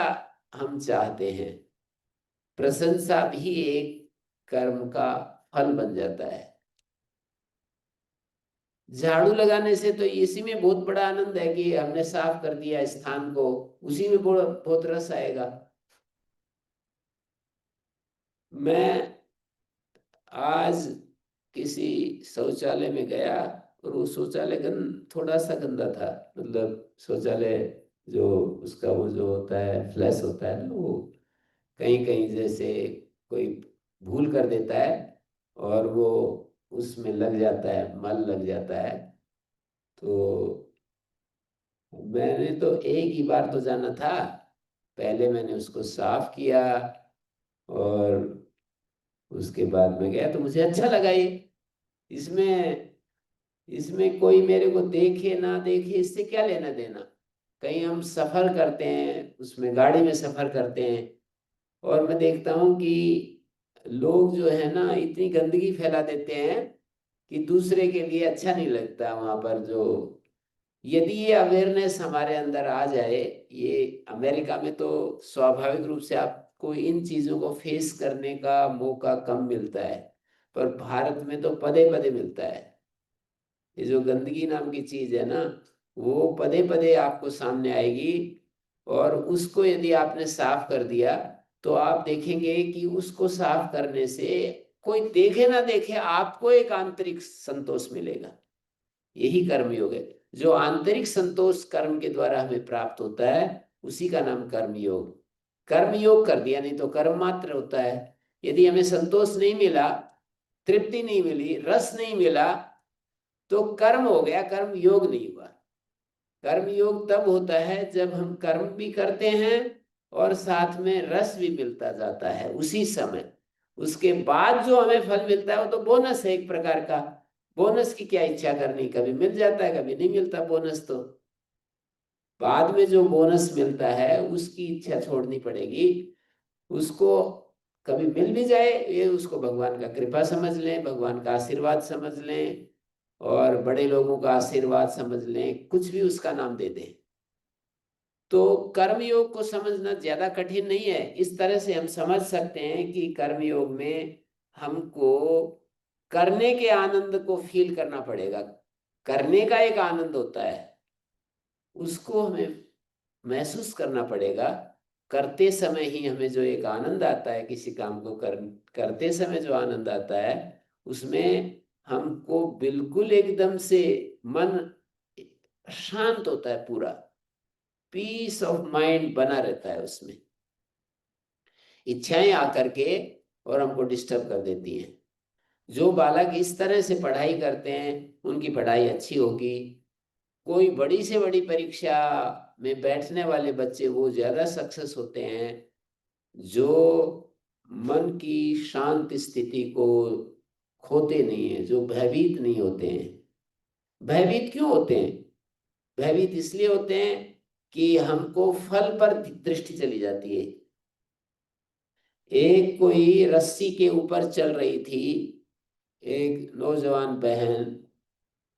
हम चाहते हैं। प्रशंसा भी एक कर्म का फल बन जाता है। झाड़ू लगाने से तो इसी में बहुत बड़ा आनंद है कि हमने साफ कर दिया स्थान को, उसी में बहुत बहुत रस आएगा। मैं आज किसी शौचालय में गया, और वो शौचालय थोड़ा सा गंदा था। मतलब शौचालय जो उसका वो जो होता है फ्लैश होता है ना, वो कहीं कहीं जैसे कोई भूल कर देता है, और वो उसमें लग जाता है, मल लग जाता है। तो मैंने तो एक ही बार तो जाना था, पहले मैंने उसको साफ किया, और उसके बाद में गया तो मुझे अच्छा लगा ये। इसमें इसमें कोई मेरे को देखे ना देखे, इससे क्या लेना देना। कहीं हम सफर करते हैं, उसमें गाड़ी में सफर करते हैं, और मैं देखता हूँ कि लोग जो है ना इतनी गंदगी फैला देते हैं कि दूसरे के लिए अच्छा नहीं लगता वहां पर। जो यदि ये अवेयरनेस हमारे अंदर आ जाए, ये अमेरिका में तो स्वाभाविक रूप से आपको इन चीजों को फेस करने का मौका कम मिलता है, पर भारत में तो पदे पदे मिलता है। ये जो गंदगी नाम की चीज है ना, वो पदे पदे आपको सामने आएगी, और उसको यदि आपने साफ कर दिया, तो आप देखेंगे कि उसको साफ करने से कोई देखे ना देखे, आपको एक आंतरिक संतोष मिलेगा। यही कर्मयोग है। जो आंतरिक संतोष कर्म के द्वारा हमें प्राप्त होता है, उसी का नाम कर्मयोग। कर्मयोग कर दिया, नहीं तो कर्म मात्र होता है। यदि हमें संतोष नहीं मिला, तृप्ति नहीं मिली, रस नहीं मिला, तो कर्म हो गया, कर्म योग नहीं हुआ। कर्म योग तब होता है जब हम कर्म भी करते हैं और साथ में रस भी मिलता जाता है उसी समय। उसके बाद जो हमें फल मिलता है वो तो बोनस है एक प्रकार का। बोनस की क्या इच्छा करनी, कभी मिल जाता है, कभी नहीं मिलता बोनस। तो बाद में जो बोनस मिलता है उसकी इच्छा छोड़नी पड़ेगी। उसको कभी मिल भी जाए, ये उसको भगवान का कृपा समझ लें, भगवान का आशीर्वाद समझ लें, और बड़े लोगों का आशीर्वाद समझ लें, कुछ भी उसका नाम दे दें। तो कर्मयोग को समझना ज्यादा कठिन नहीं है। इस तरह से हम समझ सकते हैं कि कर्मयोग में हमको करने के आनंद को फील करना पड़ेगा। करने का एक आनंद होता है, उसको हमें महसूस करना पड़ेगा। करते समय ही हमें जो एक आनंद आता है, किसी काम को करते समय जो आनंद आता है, उसमें हमको बिल्कुल एकदम से मन शांत होता है, पूरा पीस ऑफ माइंड बना रहता है उसमें। इच्छाएं आकर के और हमको डिस्टर्ब कर देती हैं। जो बालक इस तरह से पढ़ाई करते हैं उनकी पढ़ाई अच्छी होगी। कोई बड़ी से बड़ी परीक्षा में बैठने वाले बच्चे वो ज्यादा सक्सेस होते हैं जो मन की शांत स्थिति को खोते नहीं है, जो भयभीत नहीं होते हैं। भयभीत क्यों होते हैं? भयभीत इसलिए होते हैं कि हमको फल पर दृष्टि चली जाती है। एक कोई रस्सी के ऊपर चल रही थी, एक नौजवान बहन,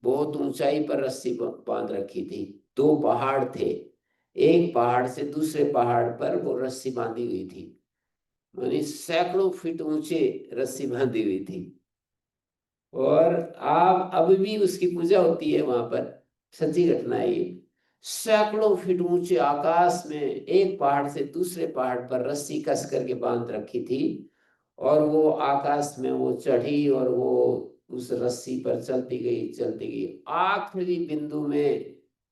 बहुत ऊंचाई पर रस्सी बांध रखी थी। दो पहाड़ थे, एक पहाड़ से दूसरे पहाड़ पर वो रस्सी बांधी हुई थी, मानी सैकड़ों फीट ऊंचे रस्सी बांधी हुई थी। और आप अब भी उसकी पूजा होती है वहां पर, सच्ची घटना है ये। सैकड़ों फीट ऊंचे आकाश में एक पहाड़ से दूसरे पहाड़ पर रस्सी कस करके बांध रखी थी, और वो आकाश में वो चढ़ी और वो उस रस्सी पर चलती गई,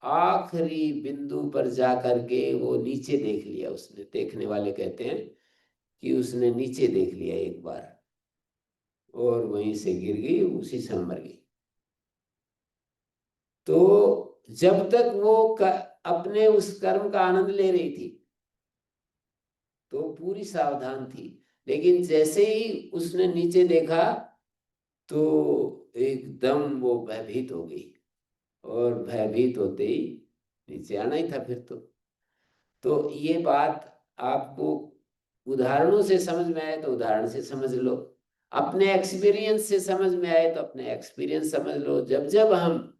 आखिरी बिंदु पर जा करके वो नीचे देख लिया उसने। देखने वाले कहते हैं कि उसने नीचे देख लिया एक बार, और वहीं से गिर गई, उसी से मर गई। तो जब तक वो अपने उस कर्म का आनंद ले रही थी तो पूरी सावधान थी, लेकिन जैसे ही उसने नीचे देखा तो एकदम वो भयभीत हो गई, और भयभीत होते ही नीचे आना ही था फिर तो ये बात आपको उदाहरणों से समझ में आए तो उदाहरण से समझ लो, अपने एक्सपीरियंस से समझ में आए तो अपने एक्सपीरियंस समझ लो। जब जब हम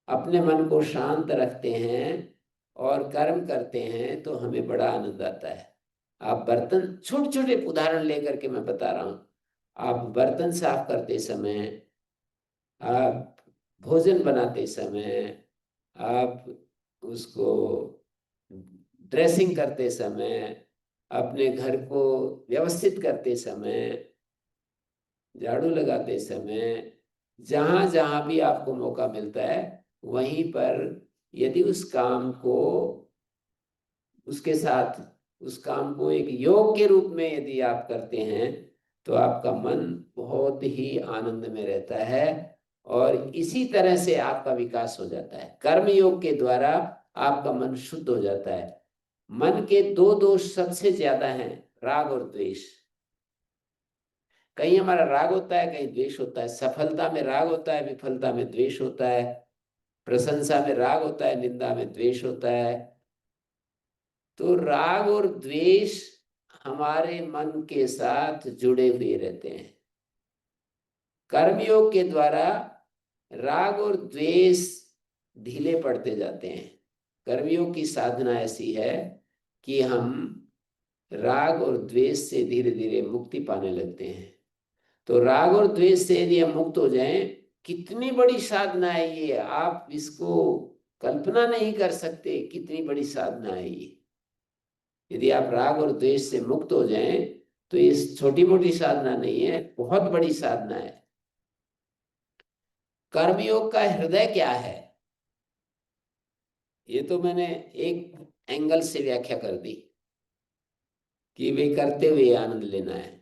अपने मन को शांत रखते हैं और कर्म करते हैं तो हमें बड़ा आनंद आता है। आप बर्तन, छोटे छोटे उदाहरण लेकर के मैं बता रहा हूं, आप बर्तन साफ करते समय, आप भोजन बनाते समय, आप उसको ड्रेसिंग करते समय, अपने घर को व्यवस्थित करते समय, झाड़ू लगाते समय, जहां जहां भी आपको मौका मिलता है वहीं पर यदि उस काम को, उसके साथ उस काम को एक योग के रूप में यदि आप करते हैं तो आपका मन बहुत ही आनंद में रहता है, और इसी तरह से आपका विकास हो जाता है। कर्म योग के द्वारा आपका मन शुद्ध हो जाता है। मन के दो दोष सबसे ज्यादा हैं, राग और द्वेष। कहीं हमारा राग होता है, कहीं द्वेष होता है। सफलता में राग होता है, विफलता में द्वेष होता है। प्रशंसा में राग होता है, निंदा में द्वेष होता है। तो राग और द्वेष हमारे मन के साथ जुड़े हुए रहते हैं। कर्मयोग के द्वारा राग और द्वेष ढीले पड़ते जाते हैं। कर्मयोग की साधना ऐसी है कि हम राग और द्वेष से धीरे धीरे मुक्ति पाने लगते हैं। तो राग और द्वेष से यदि हम मुक्त हो जाएं, कितनी बड़ी साधना है ये, आप इसको कल्पना नहीं कर सकते कितनी बड़ी साधना है ये। यदि आप राग और द्वेष से मुक्त हो जाएं तो ये छोटी मोटी साधना नहीं है, बहुत बड़ी साधना है। कर्मयोग का हृदय क्या है, ये तो मैंने एक एंगल से व्याख्या कर दी कि वे करते हुए आनंद लेना है।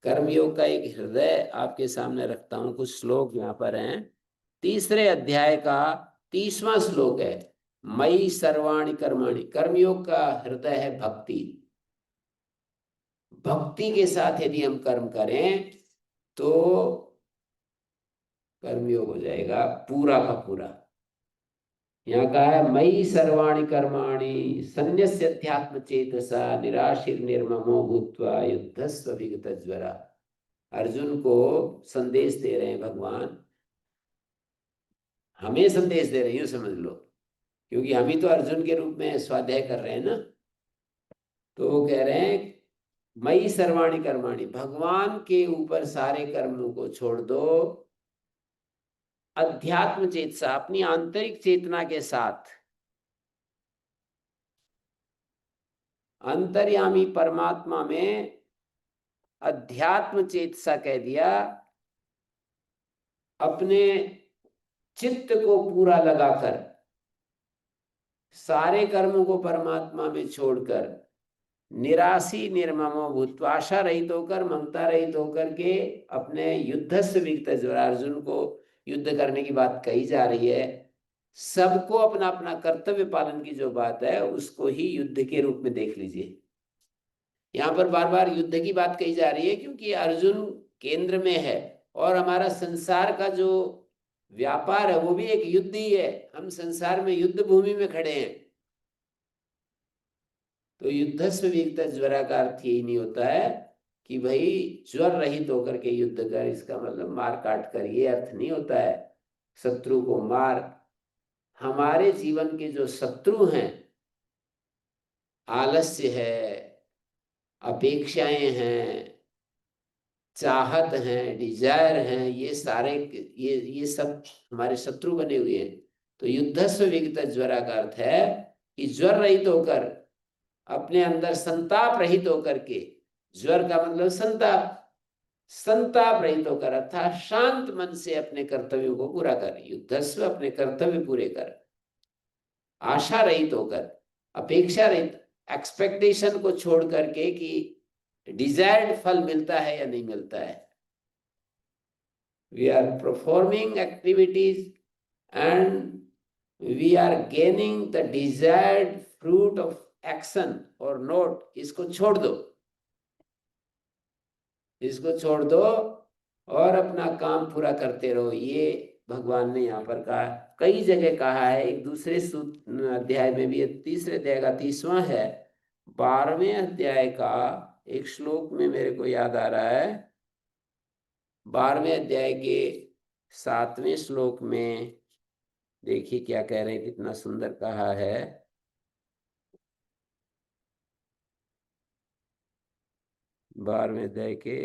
कर्मयोग का एक हृदय आपके सामने रखता हूं, कुछ श्लोक यहाँ पर हैं। तीसरे अध्याय का 30वां श्लोक है, मयि सर्वाणि कर्माणि। कर्मयोग का हृदय है भक्ति। भक्ति के साथ यदि हम कर्म करें तो कर्मयोग हो जाएगा पूरा का पूरा। यहाँ कहा है मयि सर्वाणि कर्माणि संन्यस्याध्यात्म चेतसा निराशीर निर्ममो भूत्वा युद्धस्व विगत ज्वरा। अर्जुन को संदेश दे रहे हैं भगवान, हमें संदेश दे रहे हैं, यूं समझ लो, क्योंकि हम ही तो अर्जुन के रूप में स्वाध्याय कर रहे हैं ना। तो वो कह रहे हैं मयि सर्वाणि कर्माणि, भगवान के ऊपर सारे कर्मों को छोड़ दो, अध्यात्म चेतसा अपनी आंतरिक चेतना के साथ, अंतर्यामी परमात्मा में अध्यात्म चेतसा कह दिया, अपने चित्त को पूरा लगाकर सारे कर्मों को परमात्मा में छोड़कर निराशी निर्ममो भूत्वा, आशा रहित होकर, ममता रहित होकर के अपने युद्धस्व विगत ज्वरा, अर्जुन को युद्ध करने की बात कही जा रही है। सबको अपना अपना कर्तव्य पालन की जो बात है उसको ही युद्ध के रूप में देख लीजिए। यहाँ पर बार बार युद्ध की बात कही जा रही है क्योंकि अर्जुन केंद्र में है और हमारा संसार का जो व्यापार है वो भी एक युद्ध ही है। हम संसार में युद्ध भूमि में खड़े हैं। तो युद्धस्व विगत ज्वरा का अर्थ यही नहीं होता है कि भाई ज्वर रहित होकर के युद्ध कर, इसका मतलब मार काट कर, ये अर्थ नहीं होता है। शत्रु को मार, हमारे जीवन के जो शत्रु हैं, आलस्य है, अपेक्षाएं हैं, चाहत हैं, डिजायर हैं, ये सारे ये सब हमारे शत्रु बने हुए हैं। तो युद्धस्व विगत ज्वरा का अर्थ है कि ज्वर रहित होकर, अपने अंदर संताप रहित होकर के, ज्वर का मतलब संताप, संताप रहित होकर अर्थात शांत मन से अपने कर्तव्यों को पूरा कर, युद्धस्व अपने कर्तव्य पूरे कर, आशा रहित होकर, अपेक्षा रहित, एक्सपेक्टेशन को छोड़ करके कि डिजायर्ड फल मिलता है या नहीं मिलता है। We are performing activities and we are gaining the desired fruit of action और नोट, इसको छोड़ दो, इसको छोड़ दो और अपना काम पूरा करते रहो। ये भगवान ने यहाँ पर कहा, कई जगह कहा है। एक दूसरे अध्याय में भी, तीसरे अध्याय का 30वां है, 12वें अध्याय का एक श्लोक में मेरे को याद आ रहा है, 12वें अध्याय के 7वें श्लोक में देखिए क्या कह रहे हैं, कितना सुंदर कहा है। 12वें अध्याय के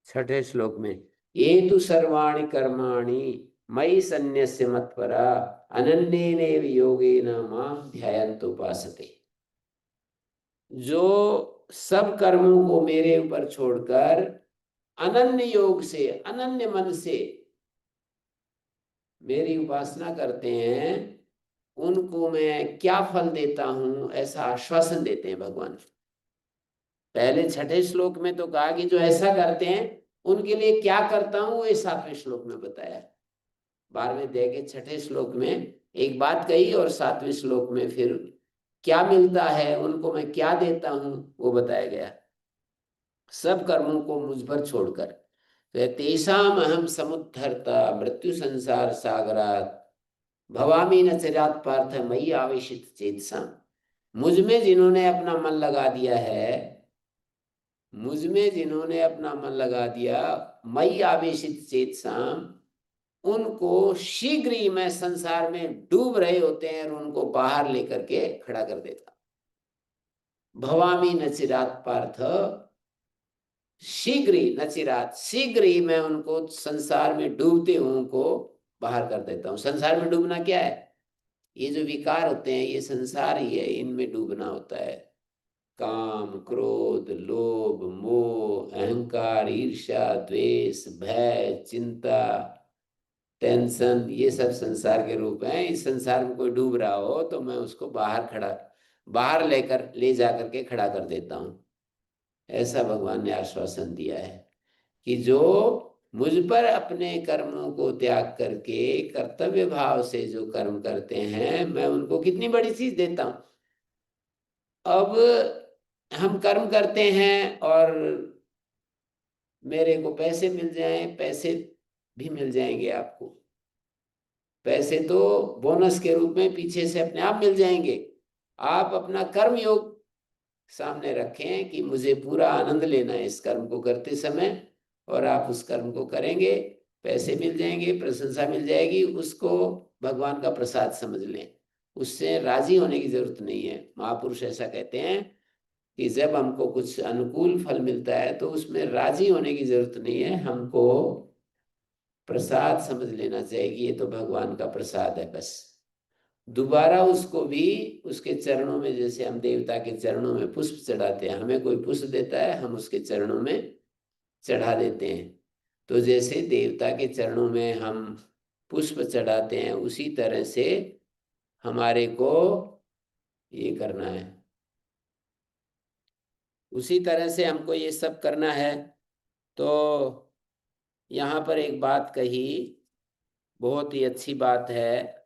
6ठे श्लोक में, ये तु सर्वाणि कर्माणि मयि सन्न्यस्य मत्परा अनन्येनैव योगेन मां ध्यायन्त उपासते। जो सब कर्मों को मेरे ऊपर छोड़कर अनन्य योग से, अनन्य मन से मेरी उपासना करते हैं, उनको मैं क्या फल देता हूं, ऐसा आश्वासन देते हैं भगवान। पहले 6ठे श्लोक में तो कहा कि जो ऐसा करते हैं उनके लिए क्या करता हूं, वो 7वें श्लोक में बताया। 12वें अध्याय के 6ठे श्लोक में एक बात कही और 7वें श्लोक में फिर क्या मिलता है, उनको मैं क्या देता हूं, वो बताया गया। सब कर्मों को मुझ पर छोड़कर, तो तेषाम अहम समुद्धरता मृत्यु संसार सागरात भवामी न चिरात पार्थ मयि आवेशित चेतसा। मुझ में जिन्होंने अपना मन लगा दिया है, मुझ में जिन्होंने अपना मन लगा दिया, मयि आवेशित चेतसाम, उनको शीघ्र ही मैं संसार में डूब रहे होते हैं और उनको बाहर लेकर के खड़ा कर देता। भवामी न चिरात पार्थ, शीघ्र ही, नचिरात शीघ्र ही मैं उनको संसार में डूबते हुए को बाहर कर देता हूं। संसार में डूबना क्या है? ये जो विकार होते हैं ये संसार ही है, इनमें डूबना होता है। काम, क्रोध, लोभ, मोह, अहंकार, ईर्ष्या, द्वेष, भय, चिंता, टेंशन, ये सब संसार के रूप हैं। इस संसार में कोई डूब रहा हो तो मैं उसको बाहर लेकर ले जाकर के खड़ा कर देता हूं। ऐसा भगवान ने आश्वासन दिया है कि जो मुझ पर अपने कर्मों को त्याग करके कर्तव्य भाव से जो कर्म करते हैं, मैं उनको कितनी बड़ी चीज देता हूं। अब हम कर्म करते हैं और मेरे को पैसे मिल जाएं, पैसे भी मिल जाएंगे आपको। पैसे तो बोनस के रूप में पीछे से अपने आप मिल जाएंगे। आप अपना कर्म योग सामने रखें कि मुझे पूरा आनंद लेना है इस कर्म को करते समय, और आप उस कर्म को करेंगे, पैसे मिल जाएंगे, प्रशंसा मिल जाएगी, उसको भगवान का प्रसाद समझ लें। उससे राजी होने की जरूरत नहीं है। महापुरुष ऐसा कहते हैं कि जब हमको कुछ अनुकूल फल मिलता है तो उसमें राजी होने की जरूरत नहीं है, हमको प्रसाद समझ लेना चाहिए कि ये तो भगवान का प्रसाद है बस। दोबारा उसको भी उसके चरणों में, जैसे हम देवता के चरणों में पुष्प चढ़ाते हैं, हमें कोई पुष्प देता है, हम उसके चरणों में चढ़ा देते हैं। तो जैसे देवता के चरणों में हम पुष्प चढ़ाते हैं, उसी तरह से हमारे को ये करना है, उसी तरह से हमको ये सब करना है। तो यहाँ पर एक बात कही, बहुत ही अच्छी बात है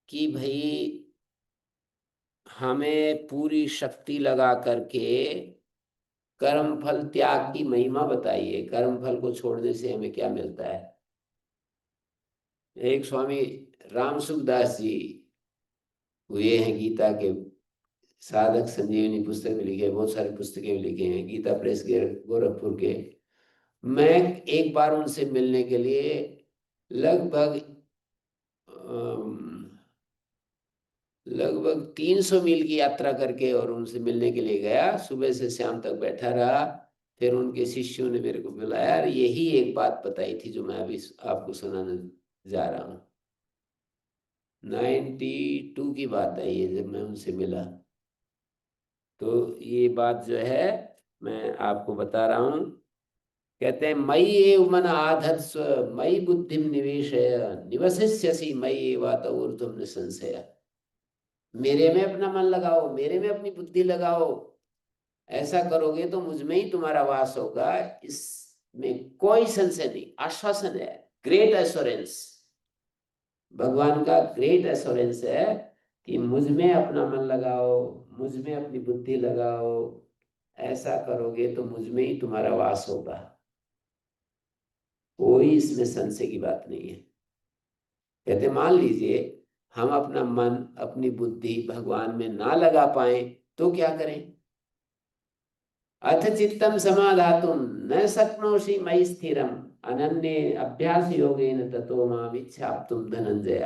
कि भाई हमें पूरी शक्ति लगा करके कर्म फल त्याग की महिमा बताइए। कर्म फल को छोड़ने से हमें क्या मिलता है। एक स्वामी राम सुखदास जी हुए हैं, गीता के साधक संजीवनी पुस्तक भी लिखे, बहुत सारी पुस्तकें भी लिखे हैं, गीता प्रेस के गोरखपुर के। मैं एक बार उनसे मिलने के लिए लगभग लगभग 300 मील की यात्रा करके और उनसे मिलने के लिए गया। सुबह से शाम तक बैठा रहा। फिर उनके शिष्यों ने मेरे को बुलाया और यही एक बात बताई थी जो मैं अभी आपको सुनाने जा रहा हूँ। 92 की बात है ये, जब मैं उनसे मिला। तो ये बात जो है मैं आपको बता रहा हूँ। कहते हैं मयि एव मन आधत्स्व मयि बुद्धिम निवेशय निवसिष्यसि मयि एवात ऊर्ध्वं न संशय। मेरे में अपना मन लगाओ, मेरे में अपनी बुद्धि लगाओ, ऐसा करोगे तो मुझ में ही तुम्हारा वास होगा। इसमें कोई संशय नहीं, आश्वासन है, ग्रेट एश्योरेंस। भगवान का ग्रेट एश्योरेंस है कि मुझ में अपना मन लगाओ, मुझ में अपनी बुद्धि लगाओ, ऐसा करोगे तो मुझ में ही तुम्हारा वास होगा। कोई इसमें संशय की बात नहीं है। कहते मान लीजिए हम अपना मन अपनी बुद्धि भगवान में ना लगा पाए तो क्या करें। अथ चित्तम समाधातुम न शक्नोषि मयि स्थिरम अनन्ये अभ्यास योगेन ततो माम इच्छाप्तुम धनंजय।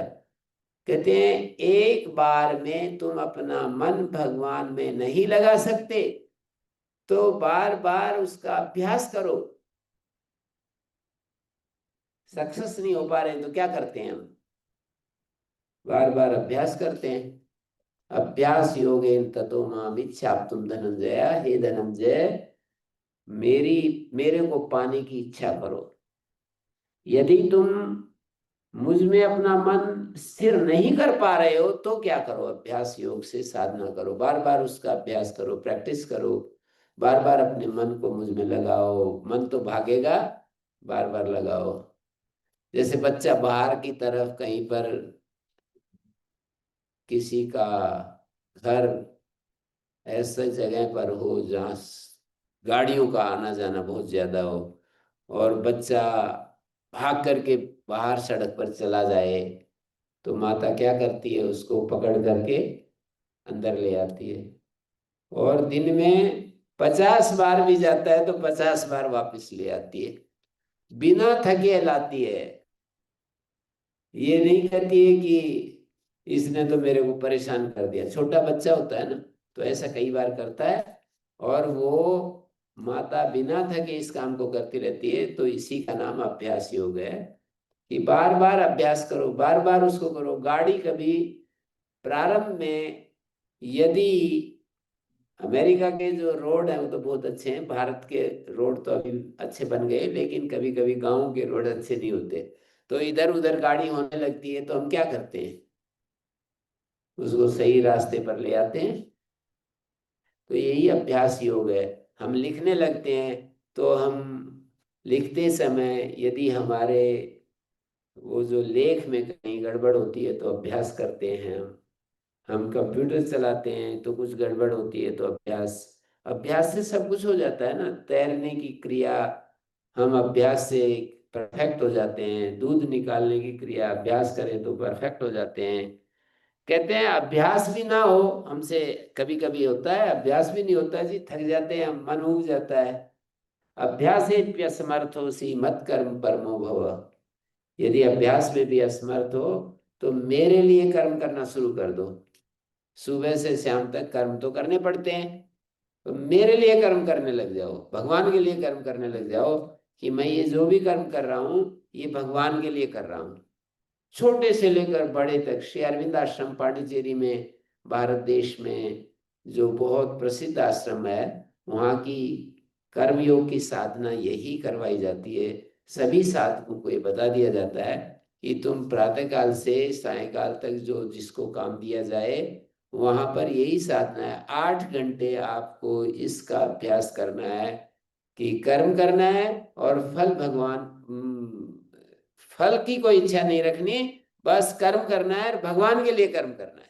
कहते हैं एक बार में तुम अपना मन भगवान में नहीं लगा सकते तो बार बार उसका अभ्यास करो। सक्सेस नहीं हो पा रहे तो क्या करते हैं हम, बार बार अभ्यास करते हैं। अभ्यास योगेन ततो माम इच्छाप्तुम धनंजय। हे धनंजय, मेरे को पाने की इच्छा करो। यदि तुम मुझ में अपना मन स्थिर नहीं कर पा रहे हो तो क्या करो, अभ्यास योग से साधना करो, बार बार उसका अभ्यास करो, प्रैक्टिस करो, बार बार अपने मन को मुझ में लगाओ। मन तो भागेगा, बार बार लगाओ। जैसे बच्चा बाहर की तरफ कहीं पर किसी का घर ऐसे जगह पर हो जहाँ गाड़ियों का आना जाना बहुत ज्यादा हो और बच्चा भाग करके बाहर सड़क पर चला जाए, तो माता क्या करती है, उसको पकड़ करके अंदर ले आती है। और दिन में 50 बार भी जाता है तो 50 बार वापस ले आती है, बिना थके लाती है। ये नहीं कहती है कि इसने तो मेरे को परेशान कर दिया। छोटा बच्चा होता है ना, तो ऐसा कई बार करता है और वो माता बिना थके इस काम को करती रहती है। तो इसी का नाम अभ्यास योग है कि बार बार अभ्यास करो, बार बार उसको करो। गाड़ी कभी प्रारंभ में, यदि अमेरिका के जो रोड है वो तो बहुत अच्छे हैं, भारत के रोड तो अभी अच्छे बन गए, लेकिन कभी कभी गाँव के रोड अच्छे नहीं होते, तो इधर उधर गाड़ी होने लगती है। तो हम क्या करते हैं, उसको सही रास्ते पर ले आते हैं। तो यही अभ्यास योग है। हम लिखने लगते हैं तो हम लिखते समय यदि हमारे वो जो लेख में कहीं गड़बड़ होती है तो अभ्यास करते हैं। हम कंप्यूटर चलाते हैं तो कुछ गड़बड़ होती है तो अभ्यास। अभ्यास से सब कुछ हो जाता है ना। तैरने की क्रिया हम अभ्यास से परफेक्ट हो जाते हैं, दूध निकालने की क्रिया अभ्यास करें तो परफेक्ट हो जाते हैं। कहते हैं अभ्यास भी ना हो हमसे, कभी कभी होता है अभ्यास भी नहीं होता जी, थक जाते हैं, मन उब जाता है। अभ्यासेप्यसमर्थोऽसि मत कर्म परमो भव। यदि अभ्यास में भी असमर्थ हो तो मेरे लिए कर्म करना शुरू कर दो। सुबह से शाम तक कर्म तो करने पड़ते हैं, तो मेरे लिए कर्म करने लग जाओ, भगवान के लिए कर्म करने लग जाओ, कि मैं ये जो भी कर्म कर रहा हूं ये भगवान के लिए कर रहा हूं। छोटे से लेकर बड़े तक, श्री अरविंद आश्रम पांडिचेरी में, भारत देश में जो बहुत प्रसिद्ध आश्रम है, वहाँ की कर्मयोग की साधना यही करवाई जाती है। सभी साधकों को ये बता दिया जाता है कि तुम प्रातःकाल से सायंकाल तक जो जिसको काम दिया जाए वहां पर यही साधना है। 8 घंटे आपको इसका अभ्यास करना है कि कर्म करना है, और फल भगवान, फल की कोई इच्छा नहीं रखनी, बस कर्म करना है और भगवान के लिए कर्म करना है।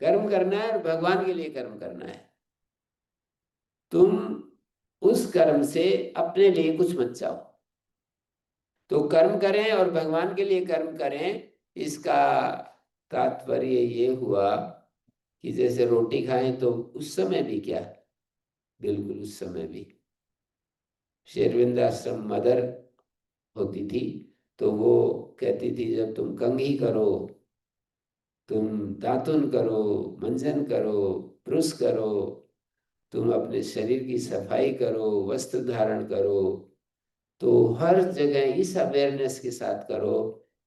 कर्म करना है और भगवान के लिए कर्म करना है। तुम उस कर्म से अपने लिए कुछ मत चाहो। तो कर्म करें और भगवान के लिए कर्म करें, इसका तात्पर्य ये हुआ कि जैसे रोटी खाएं तो उस समय भी क्या, बिल्कुल उस समय भी। श्री अरविंद आश्रम मदर होती थी, तो वो कहती थी जब तुम कंघी करो, तुम दातुन करो, मंजन करो, ब्रुश करो, तुम अपने शरीर की सफाई करो, वस्त्र धारण करो, तो हर जगह इस अवेयरनेस के साथ करो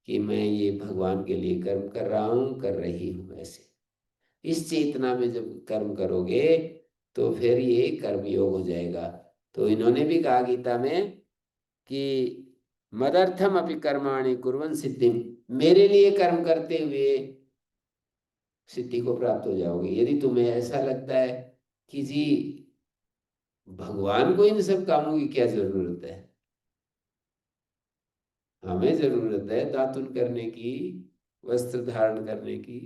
कि मैं ये भगवान के लिए कर्म कर रहा हूँ, कर रही हूँ। ऐसे इस चेतना में जब कर्म करोगे तो फिर ये कर्म योग हो जाएगा। तो इन्होंने भी कहा गीता में कि मदर्थम अपि कर्माणि कुर्वन् सिद्धिम, मेरे लिए कर्म करते हुए सिद्धि को प्राप्त हो जाओगे। यदि तुम्हें ऐसा लगता है कि जी भगवान को इन सब कामों की क्या जरूरत है, हमें जरूरत है दातुन करने की, वस्त्र धारण करने की।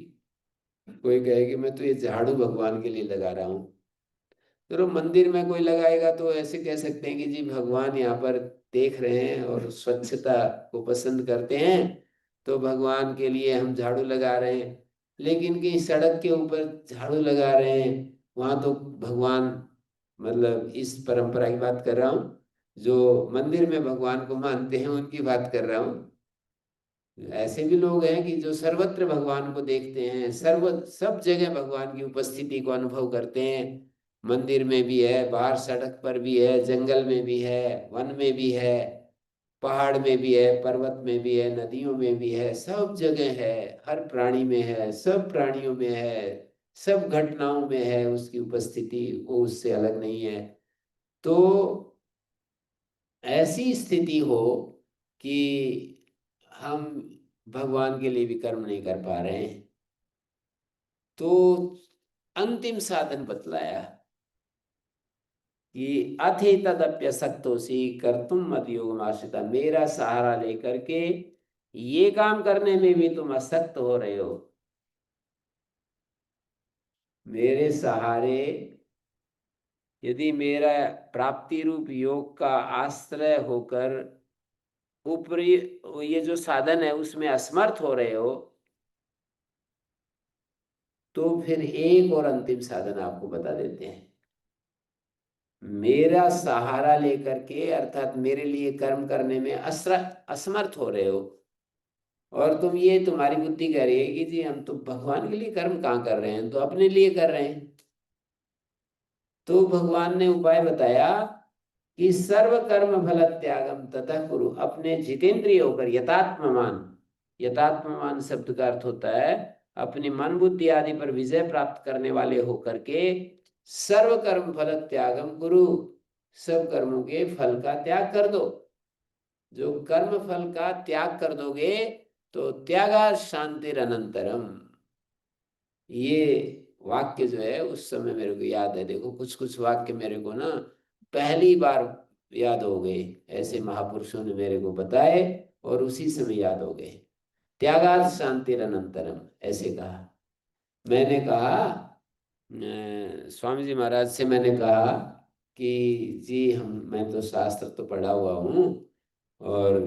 कोई कहे कि मैं तो ये झाड़ू भगवान के लिए लगा रहा हूँ, चलो मंदिर में कोई लगाएगा तो ऐसे कह सकते हैं कि जी भगवान यहाँ पर देख रहे हैं और स्वच्छता को पसंद करते हैं, तो भगवान के लिए हम झाड़ू लगा रहे हैं। लेकिन कहीं सड़क के ऊपर झाड़ू लगा रहे हैं, वहां तो भगवान, मतलब इस परंपरा की बात कर रहा हूँ, जो मंदिर में भगवान को मानते हैं उनकी बात कर रहा हूँ। ऐसे भी लोग हैं कि जो सर्वत्र भगवान को देखते हैं, सब जगह भगवान की उपस्थिति को अनुभव करते हैं। मंदिर में भी है, बाहर सड़क पर भी है, जंगल में भी है, वन में भी है, पहाड़ में भी है, पर्वत में भी है, नदियों में भी है, सब जगह है। हर प्राणी में है, सब प्राणियों में है, सब घटनाओं में है उसकी उपस्थिति, वो उससे अलग नहीं है। तो ऐसी स्थिति हो कि हम भगवान के लिए भी कर्म नहीं कर पा रहे हैं, तो अंतिम साधन बतलाया कि अथे तदप्यसक्तोषि कर्तुम मदयोगम आश्रिता, मेरा सहारा लेकर के ये काम करने में भी तुम असक्त हो रहे हो। मेरे सहारे, यदि मेरा प्राप्ति रूप योग का आश्रय होकर ऊपरी ये जो साधन है उसमें असमर्थ हो रहे हो, तो फिर एक और अंतिम साधन आपको बता देते हैं। मेरा सहारा लेकर के, अर्थात मेरे लिए कर्म करने में असमर्थ हो रहे हो, और तुम ये तुम्हारी बुद्धि कह रही है कि जी हम तो भगवान के लिए कर्म कहाँ कर रहे हैं, तो अपने लिए कर रहे हैं। तो भगवान ने उपाय बताया कि सर्व कर्म फल त्यागम ततः कुरु, अपने जितेंद्रिय होकर, यथात्ममान, यथात्ममान शब्द का अर्थ होता है अपनी मन बुद्धि आदि पर विजय प्राप्त करने वाले होकर के सर्व कर्म फल त्यागम कुरु, सब कर्मों के फल का त्याग कर दो। जो कर्म फल का त्याग कर दोगे तो त्यागा शांतिर अनंतरम, ये वाक्य जो है उस समय मेरे को याद है। देखो कुछ कुछ वाक्य मेरे को ना पहली बार याद हो गए, ऐसे महापुरुषों ने मेरे को बताए और उसी समय याद हो गए। त्यागात शांतिर अनंतरम ऐसे कहा। मैंने कहा स्वामी जी महाराज से मैंने कहा कि जी हम, मैं तो शास्त्र तो पढ़ा हुआ हूँ, और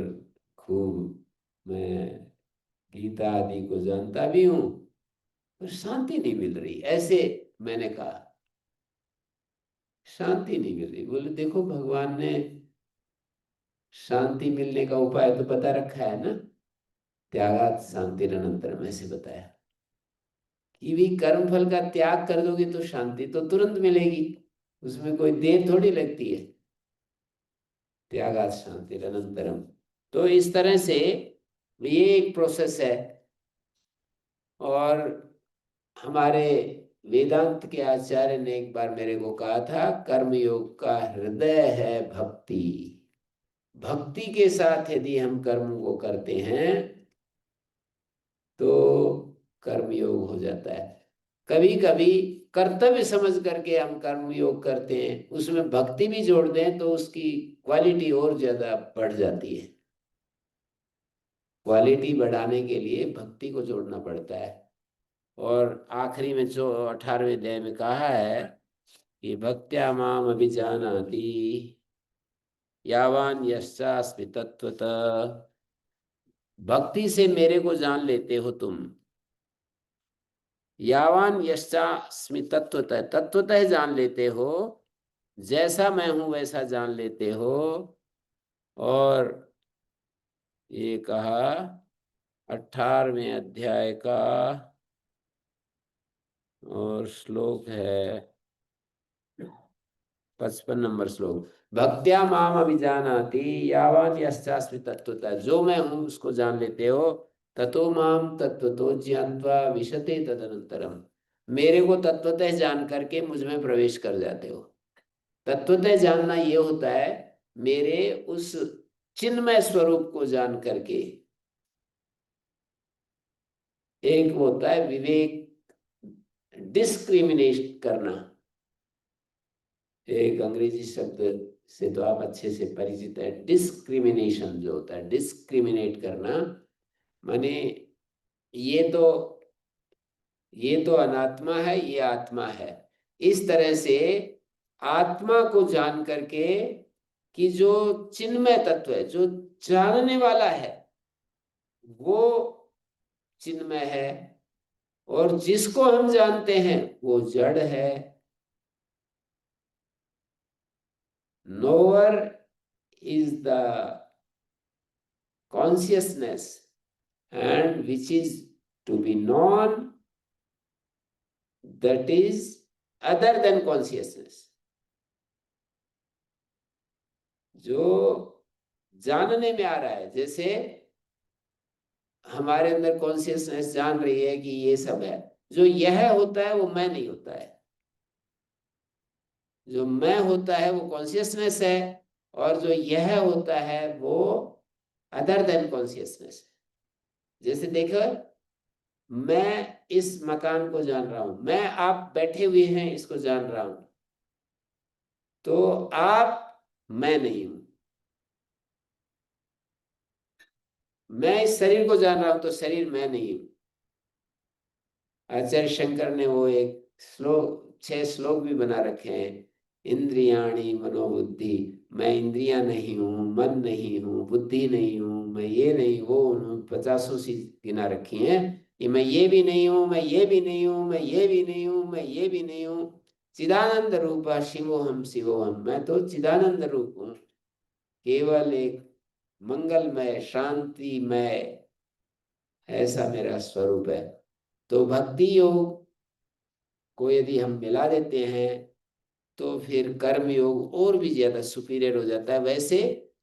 खूब मैं गीता आदि को जानता भी हूं, पर शांति नहीं मिल रही। ऐसे मैंने कहा, शांति नहीं मिल रही। बोले देखो भगवान ने शांति मिलने का उपाय तो बता रखा है ना, त्यागात शांतिरनंतरम, ऐसे बताया कि भी कर्म फल का त्याग कर दोगे तो शांति तो तुरंत मिलेगी, उसमें कोई देर थोड़ी लगती है। त्यागात शांतिरनंतरम। तो इस तरह से ये एक प्रोसेस है। और हमारे वेदांत के आचार्य ने एक बार मेरे को कहा था, कर्मयोग का हृदय है भक्ति। भक्ति के साथ यदि हम कर्म को करते हैं तो कर्मयोग हो जाता है। कभी कभी कर्तव्य समझ करके हम कर्मयोग करते हैं, उसमें भक्ति भी जोड़ दें तो उसकी क्वालिटी और ज्यादा बढ़ जाती है। क्वालिटी बढ़ाने के लिए भक्ति को जोड़ना पड़ता है। और आखिरी में जो 18वें अध्याय में कहा है कि भक्त्या माम अभिजानाति यावान यश्चास्मि तत्वतः। भक्ति से मेरे को जान लेते हो तुम, यावान यश्चास्मि तत्वतः, तत्वतः जान लेते हो, जैसा मैं हूं वैसा जान लेते हो। और ये कहा 18वें अध्याय का और श्लोक है 55 नंबर श्लोक, भक्त्या माम अभिजानाति यावान यश्चास्मि तत्वतः, जो मैं हूं उसको जान लेते हो, ततो माम तत्वतो ज्ञात्वा विशते तदनंतरम, मेरे को तत्वतः जान करके मुझ में प्रवेश कर जाते हो। तत्वतः जानना ये होता है मेरे उस चिन्मय स्वरूप को जान करके। एक होता है विवेक, डिस्क्रिमिनेट करना। एक अंग्रेजी शब्द से तो आप अच्छे से परिचित है, डिस्क्रिमिनेशन जो होता है, डिस्क्रिमिनेट करना माने ये तो अनात्मा है, ये आत्मा है। इस तरह से आत्मा को जान करके कि जो चिन्मय तत्व है, जो जानने वाला है, वो चिन्मय है, और जिसको हम जानते हैं वो जड़ है। Knower is the consciousness, and which is to be known, that is other than consciousness। जो जानने में आ रहा है, जैसे हमारे अंदर कॉन्शियसनेस जान रही है कि ये सब है, जो यह होता है वो मैं नहीं होता है। जो मैं होता है वो कॉन्शियसनेस है, और जो यह होता है वो अदर देन कॉन्शियसनेस है। जैसे देखो, मैं इस मकान को जान रहा हूं, मैं आप बैठे हुए हैं इसको जान रहा हूं, तो आप मैं नहीं हूं। मैं इस शरीर को जान रहा हूं तो शरीर मैं नहीं हूं। आचार्य शंकर ने वो एक श्लोक, 6 श्लोक भी बना रखे हैं। इंद्रियाणी मनोबुद्धि, मैं इंद्रियां नहीं हूं, मन नहीं हूं, बुद्धि नहीं हूं, मैं ये नहीं वो हूं, 50 सी गिना रखी हैं कि मैं ये भी नहीं हूं, मैं ये भी नहीं हूं, मैं ये भी नहीं हूं, मैं ये भी नहीं हूं। चिदानंद रूपा शिवोहम शिवोहम, मैं तो चिदानंद रूप हूं, केवल एक मंगलमय शांतिमय, ऐसा मेरा स्वरूप है। तो भक्ति योग को यदि हम मिला देते हैं तो फिर कर्म योग और भी ज्यादा सुपीरियर हो जाता है। वैसे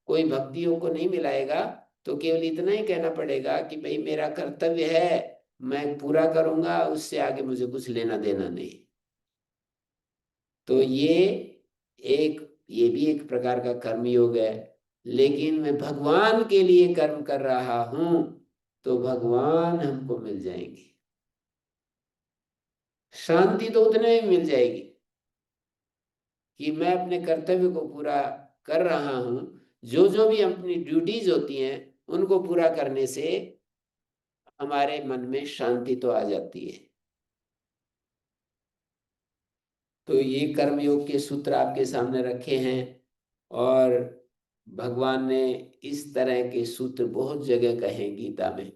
कोई भक्ति योग को नहीं मिलाएगा तो केवल इतना ही कहना पड़ेगा कि भाई मेरा कर्तव्य है, मैं पूरा करूंगा, उससे आगे मुझे कुछ लेना देना नहीं। तो ये भी एक प्रकार का कर्म योग है। लेकिन मैं भगवान के लिए कर्म कर रहा हूं तो भगवान हमको मिल जाएंगे। शांति तो उतने में मिल जाएगी कि मैं अपने कर्तव्य को पूरा कर रहा हूं। जो जो भी अपनी ड्यूटीज होती हैं उनको पूरा करने से हमारे मन में शांति तो आ जाती है। तो ये कर्मयोग के सूत्र आपके सामने रखे हैं। और भगवान ने इस तरह के सूत्र बहुत जगह कहे गीता में।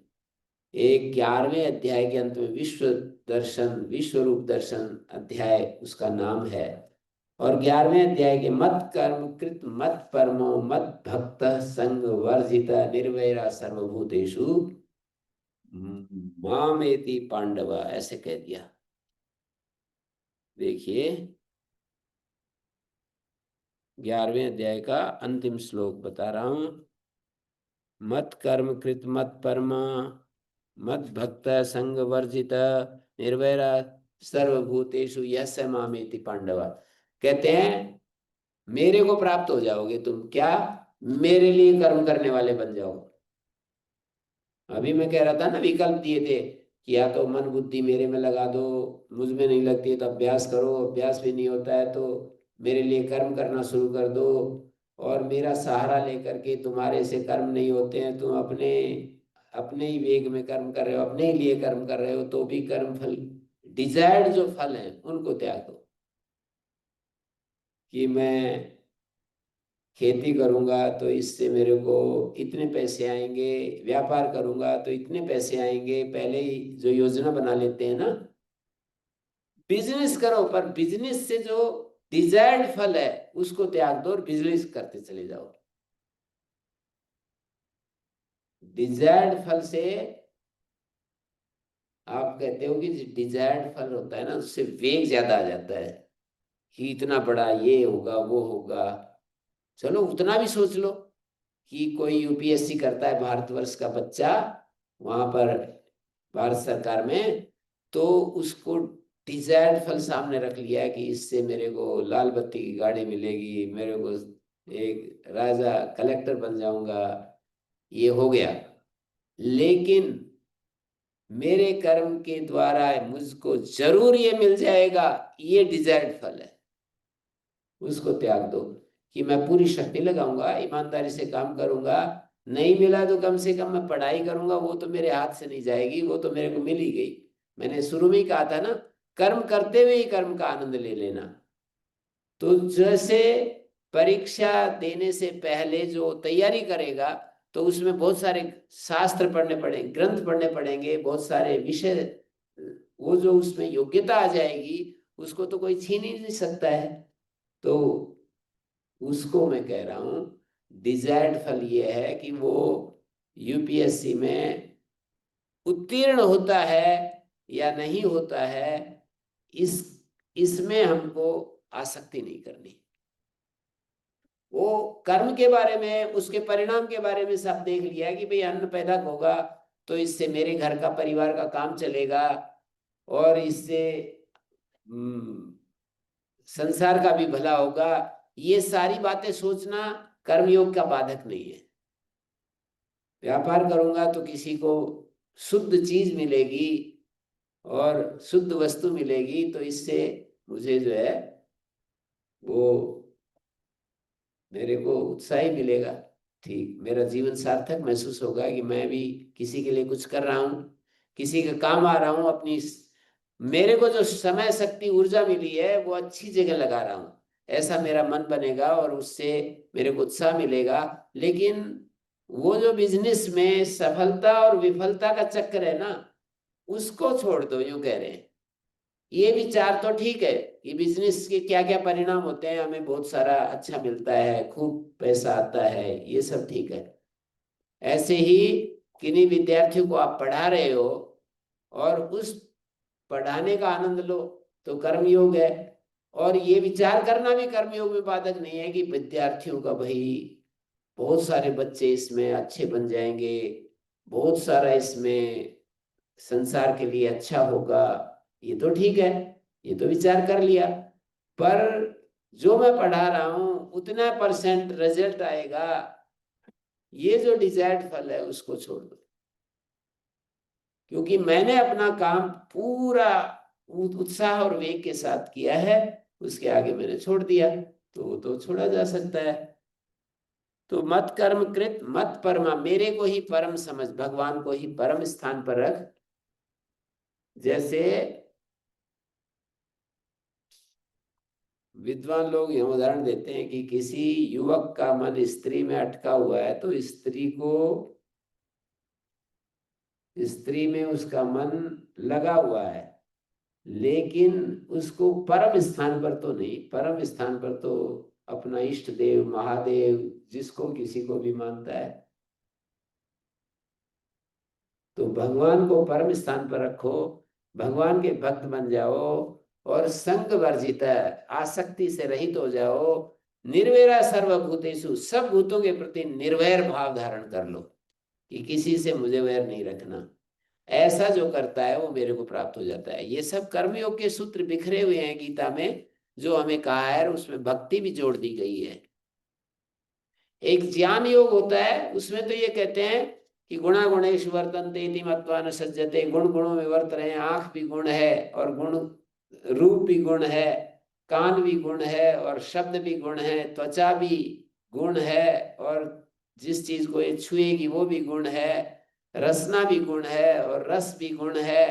एक 11वें अध्याय के अंत में विश्व दर्शन, विश्व रूप दर्शन अध्याय उसका नाम है। और 11वें अध्याय के मत कर्म कृत मत परमो मत भक्त संग वर्जित निर्वैरा सर्वभूतेषु मामेति पांडवा, ऐसे कह दिया। देखिए 11वें अध्याय का अंतिम श्लोक बता रहा हूं। मत कर्म कृत मत परमा मत भक्त संग वर्जित निर्वैरा सर्वभूतेषु यस्य मामेति पांडवा। कहते हैं मेरे को प्राप्त हो जाओगे तुम, क्या? मेरे लिए कर्म करने वाले बन जाओ। अभी मैं कह रहा था ना, विकल्प दिए थे कि या तो मन बुद्धि मेरे में लगा दो, मुझ में नहीं लगती है तो अभ्यास करो, अभ्यास भी नहीं होता है तो मेरे लिए कर्म करना शुरू कर दो, और मेरा सहारा लेकर के तुम्हारे से कर्म नहीं होते हैं, तुम अपने अपने ही वेग में कर्म कर रहे हो, अपने ही लिए कर्म कर रहे हो, तो भी कर्म फल, डिजायर्ड जो फल हैं उनको त्याग दो। कि मैं खेती करूंगा तो इससे मेरे को इतने पैसे आएंगे, व्यापार करूंगा तो इतने पैसे आएंगे, पहले ही जो योजना बना लेते हैं ना। बिजनेस करो, पर बिजनेस से जो डिजायर्ड फल है उसको त्याग दो और बिजनेस करते चले जाओ। डिजायर्ड फल से, आप कहते हो कि डिजायर्ड फल होता है ना, उससे वेग ज्यादा आ जाता है कि इतना बड़ा ये होगा वो होगा। चलो उतना भी सोच लो कि कोई यूपीएससी करता है भारतवर्ष का बच्चा, वहां पर भारत सरकार में, तो उसको डिजायर्ड फल सामने रख लिया है कि इससे मेरे को लाल बत्ती की गाड़ी मिलेगी, मेरे को एक राजा कलेक्टर बन जाऊंगा, ये हो गया। लेकिन मेरे कर्म के द्वारा मुझको जरूर ये मिल जाएगा, ये डिजायर्ड फल है, उसको त्याग दो। कि मैं पूरी शक्ति लगाऊंगा, ईमानदारी से काम करूंगा, नहीं मिला तो कम से कम मैं पढ़ाई करूंगा, वो तो मेरे हाथ से नहीं जाएगी, वो तो मेरे को मिल ही गई। मैंने शुरू में ही कहा था ना, कर्म करते हुए ही कर्म का आनंद ले लेना। तो जैसे परीक्षा देने से पहले जो तैयारी करेगा, तो उसमें बहुत सारे शास्त्र पढ़ने पड़ेंगे, ग्रंथ पढ़ने पड़ेंगे, बहुत सारे विषय, वो जो उसमें योग्यता आ जाएगी उसको तो कोई छीन ही नहीं सकता है। तो उसको मैं कह रहा हूं, डिजायर्ड फल ये है कि वो यूपीएससी में उत्तीर्ण होता है या नहीं होता है, इस इसमें हमको आसक्ति नहीं करनी। वो कर्म के बारे में, उसके परिणाम के बारे में सब देख लिया कि भाई अन्न पैदा होगा तो इससे मेरे घर का, परिवार का काम चलेगा, और इससे हम्म, संसार का भी भला होगा। ये सारी बातें सोचना कर्मयोग का बाधक नहीं है। व्यापार करूंगा तो किसी को शुद्ध चीज मिलेगी और शुद्ध वस्तु मिलेगी, तो इससे मुझे जो है वो मेरे को उत्साह ही मिलेगा। ठीक, मेरा जीवन सार्थक महसूस होगा कि मैं भी किसी के लिए कुछ कर रहा हूँ, किसी के काम आ रहा हूँ, अपनी मेरे को जो समय शक्ति ऊर्जा मिली है वो अच्छी जगह लगा रहा हूँ, ऐसा मेरा मन बनेगा और उससे मेरे को उत्साह मिलेगा। लेकिन वो जो बिजनेस में सफलता और विफलता का चक्कर है ना, उसको छोड़ दो, यूं कह रहे हैं। ये विचार तो ठीक है कि बिजनेस के क्या क्या परिणाम होते हैं, हमें बहुत सारा अच्छा मिलता है, खूब पैसा आता है, ये सब ठीक है। ऐसे ही किन्हीं विद्यार्थियों को आप पढ़ा रहे हो और उस पढ़ाने का आनंद लो, तो कर्मयोग है। और ये विचार करना भी कर्मयोग में बाधक नहीं है कि विद्यार्थियों का भाई बहुत सारे बच्चे इसमें अच्छे बन जाएंगे, बहुत सारा इसमें संसार के लिए अच्छा होगा, ये तो ठीक है, ये तो विचार कर लिया। पर जो मैं पढ़ा रहा हूं उतना परसेंट रिजल्ट आएगा, ये जो डिजायर्ड फल है उसको छोड़ दो। क्योंकि मैंने अपना काम पूरा उत्साह और वेग के साथ किया है, उसके आगे मैंने छोड़ दिया, तो वो तो छोड़ा जा सकता है। तो मत कर्म कृत मत परमा, मेरे को ही परम समझ, भगवान को ही परम स्थान पर रख। जैसे विद्वान लोग यह उदाहरण देते हैं कि किसी युवक का मन स्त्री में अटका हुआ है तो स्त्री में उसका मन लगा हुआ है, लेकिन उसको परम स्थान पर तो नहीं, परम स्थान पर तो अपना इष्ट देव महादेव जिसको किसी को भी मानता है, तो भगवान को परम स्थान पर रखो, भगवान के भक्त बन जाओ और संग वर्जित आसक्ति से रहित हो जाओ। निर्वैरा सर्वभूतेषु, सब भूतों के प्रति निर्वैर भाव धारण कर लो कि किसी से मुझे वैर नहीं रखना। ऐसा जो करता है वो मेरे को प्राप्त हो जाता है। ये सब कर्मयोग के सूत्र बिखरे हुए हैं गीता में, जो हमें कहा है, उसमें भक्ति भी जोड़ दी गई है। एक ज्ञान योग होता है, उसमें तो ये कहते हैं कि गुणा गुणेश वर्तन्ते इति मत्वा न सज्जते, गुण गुणों में वर्त रहे हैं। आंख भी गुण है और गुण, रूप भी गुण है, कान भी गुण है और शब्द भी गुण है, त्वचा भी गुण है और जिस चीज को ये छुएगी वो भी गुण है, रसना भी गुण है और रस भी गुण है।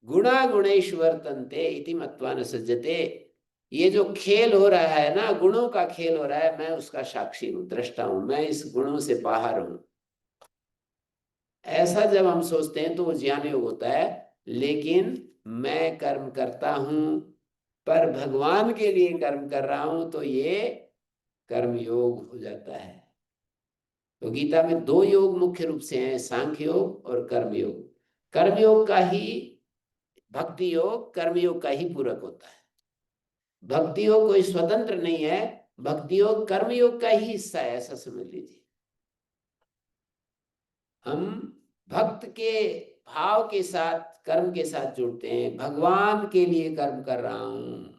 गुणा गुणेश वर्तन्ते इति मत्वा न सज्जते। ये जो खेल हो रहा है ना, गुणों का खेल हो रहा है, मैं उसका साक्षी हूं, दृष्टा हूं, मैं इस गुणों से बाहर हूं। ऐसा जब हम सोचते हैं तो वो ज्ञान योग होता है। लेकिन मैं कर्म करता हूं पर भगवान के लिए कर्म कर रहा हूं, तो ये कर्म योग हो जाता है। तो गीता में दो योग मुख्य रूप से हैं, सांख्य योग और कर्मयोग। कर्मयोग का ही, भक्ति योग कर्मयोग का ही पूरक होता है। भक्ति योग कोई स्वतंत्र नहीं है, भक्ति योग कर्मयोग का ही हिस्सा है, ऐसा समझ लीजिए। हम भक्त के भाव के साथ, कर्म के साथ जुड़ते हैं, भगवान के लिए कर्म कर रहा हूं,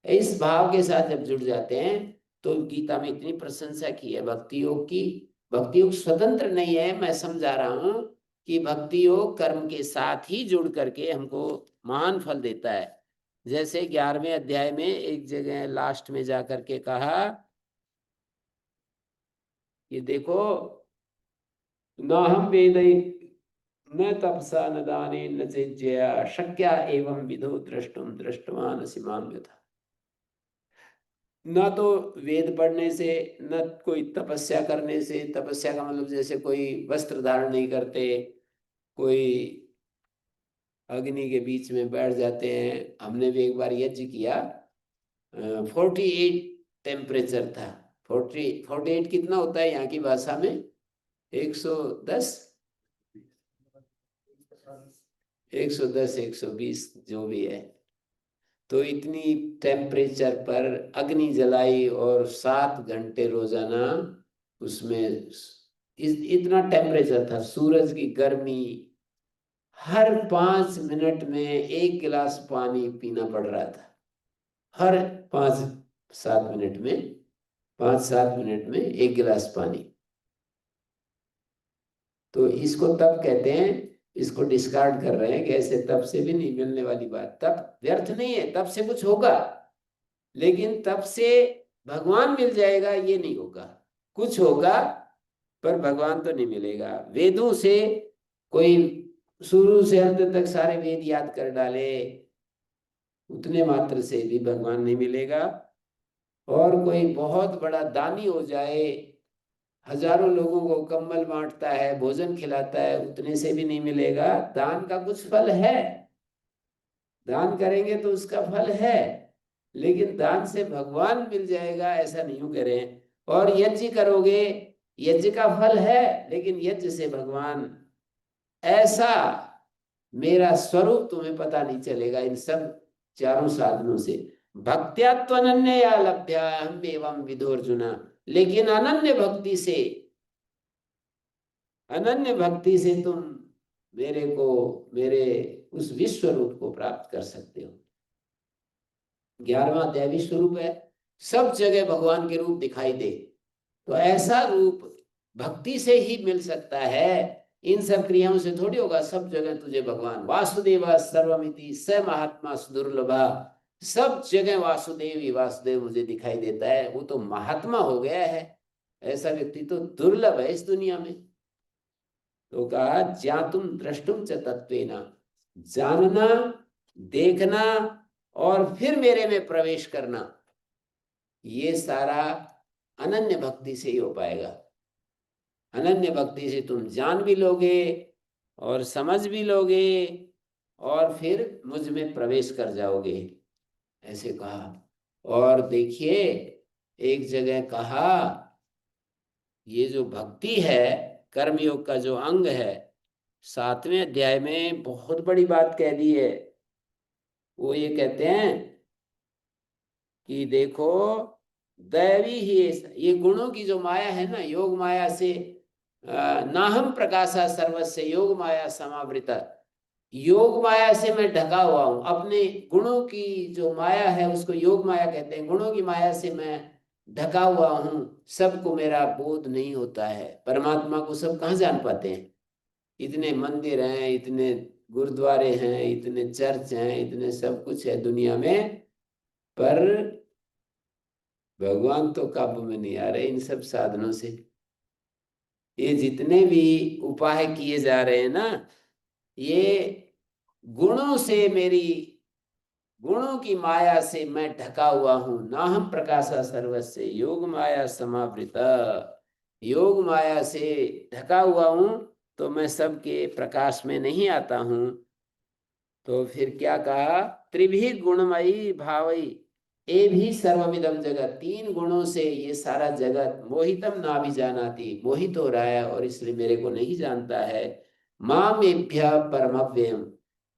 इस भाव के साथ जब जुड़ जाते हैं तो गीता में इतनी प्रशंसा की है भक्ति योग की। भक्ति योग स्वतंत्र नहीं है, मैं समझा रहा हूं कि भक्ति योग कर्म के साथ ही जुड़ करके हमको महान फल देता है। जैसे 11वें अध्याय में एक जगह लास्ट में जाकर के कहा कि देखो, न हम वेद न तपसा न दाने न चेज्या शक्या एवं विधो द्रष्टुम दृष्टवान सिमाम यथा। न तो वेद पढ़ने से, न कोई तपस्या करने से, तपस्या का मतलब जैसे कोई वस्त्र धारण नहीं करते, कोई अग्नि के बीच में बैठ जाते हैं। हमने भी एक बार यज्ञ किया, 48 टेम्परेचर था। 48 कितना होता है यहाँ की भाषा में? 110, 110, 120 जो भी है। तो इतनी टेम्परेचर पर अग्नि जलाई और 7 घंटे रोजाना उसमें इतना टेम्परेचर था, सूरज की गर्मी, हर 5 मिनट में 1 गिलास पानी पीना पड़ रहा था। हर 5-7 मिनट में, 5-7 मिनट में 1 गिलास पानी। तो इसको तप कहते हैं। इसको डिस्कार्ड कर रहे हैं कि ऐसे तप से भी नहीं मिलने वाली बात। तप व्यर्थ नहीं है, तप से कुछ होगा, लेकिन तप से भगवान मिल जाएगा ये नहीं होगा। कुछ होगा पर भगवान तो नहीं मिलेगा। वेदों से कोई शुरू से अंत तक सारे वेद याद कर डाले, उतने मात्र से भी भगवान नहीं मिलेगा। और कोई बहुत बड़ा दानी हो जाए, हजारों लोगों को कंबल बांटता है, भोजन खिलाता है, उतने से भी नहीं मिलेगा। दान का कुछ फल है, दान करेंगे तो उसका फल है, लेकिन दान से भगवान मिल जाएगा ऐसा नहीं कह रहे हैं। और यज्ञ करोगे, यज्ञ का फल है, लेकिन यज्ञ से भगवान, ऐसा मेरा स्वरूप तुम्हें पता नहीं चलेगा इन सब चारों साधनों से। भक्त्यात्वनन्या लभ्या हम एवं विदोर्जुना। लेकिन अनन्य भक्ति से, अनन्य भक्ति से तुम मेरे को, मेरे उस विश्व रूप को प्राप्त कर सकते हो। 11वां अध्याय विश्व रूप है, सब जगह भगवान के रूप दिखाई दे। तो ऐसा रूप भक्ति से ही मिल सकता है, इन सब क्रियाओं से थोड़ी होगा। सब जगह तुझे भगवान वासुदेव सर्वमिति स महात्मा सुदुर्लभा, सब जगह वासुदेव ही वासुदेव मुझे दिखाई देता है, वो तो महात्मा हो गया है। ऐसा व्यक्ति तो दुर्लभ है इस दुनिया में। तो कहा ज्ञातुम द्रष्टुम च तत्वेन, जानना, देखना और फिर मेरे में प्रवेश करना, ये सारा अनन्य भक्ति से ही हो पाएगा। अनन्य भक्ति से तुम जान भी लोगे और समझ भी लोगे और फिर मुझ में प्रवेश कर जाओगे, ऐसे कहा। और देखिए, एक जगह कहा, ये जो भक्ति है, कर्मयोग का जो अंग है, 7वें अध्याय में बहुत बड़ी बात कह दी है। वो ये कहते हैं कि देखो, दैवी ही ये गुणों की जो माया है ना, योग माया से नाहम प्रकाशा सर्वस्य योग माया समावृता। योग माया से मैं ढका हुआ हूं, अपने गुणों की जो माया है उसको योग माया कहते हैं। गुणों की माया से मैं ढका हुआ हूं, सबको मेरा बोध नहीं होता है। परमात्मा को सब कहाँ जान पाते हैं? इतने मंदिर हैं, इतने गुरुद्वारे हैं, इतने चर्च हैं, इतने सब कुछ है दुनिया में, पर भगवान तो काबू में नहीं आ रहे इन सब साधनों से। ये जितने भी उपाय किए जा रहे हैं ना, ये गुणों से, मेरी गुणों की माया से मैं ढका हुआ हूं। ना हम प्रकाशा सर्वस्य योग माया समावृता। योग माया से ढका हुआ हूं, तो मैं सबके प्रकाश में नहीं आता हूं। तो फिर क्या कहा? त्रिभी गुणमयी भावई ए भी सर्वमिदम जगत। 3 गुणों से ये सारा जगत मोहितम ना भी जानाती, मोहित हो रहा है और इसलिए मेरे को नहीं जानता है। मामेभ्य परमव्ययम,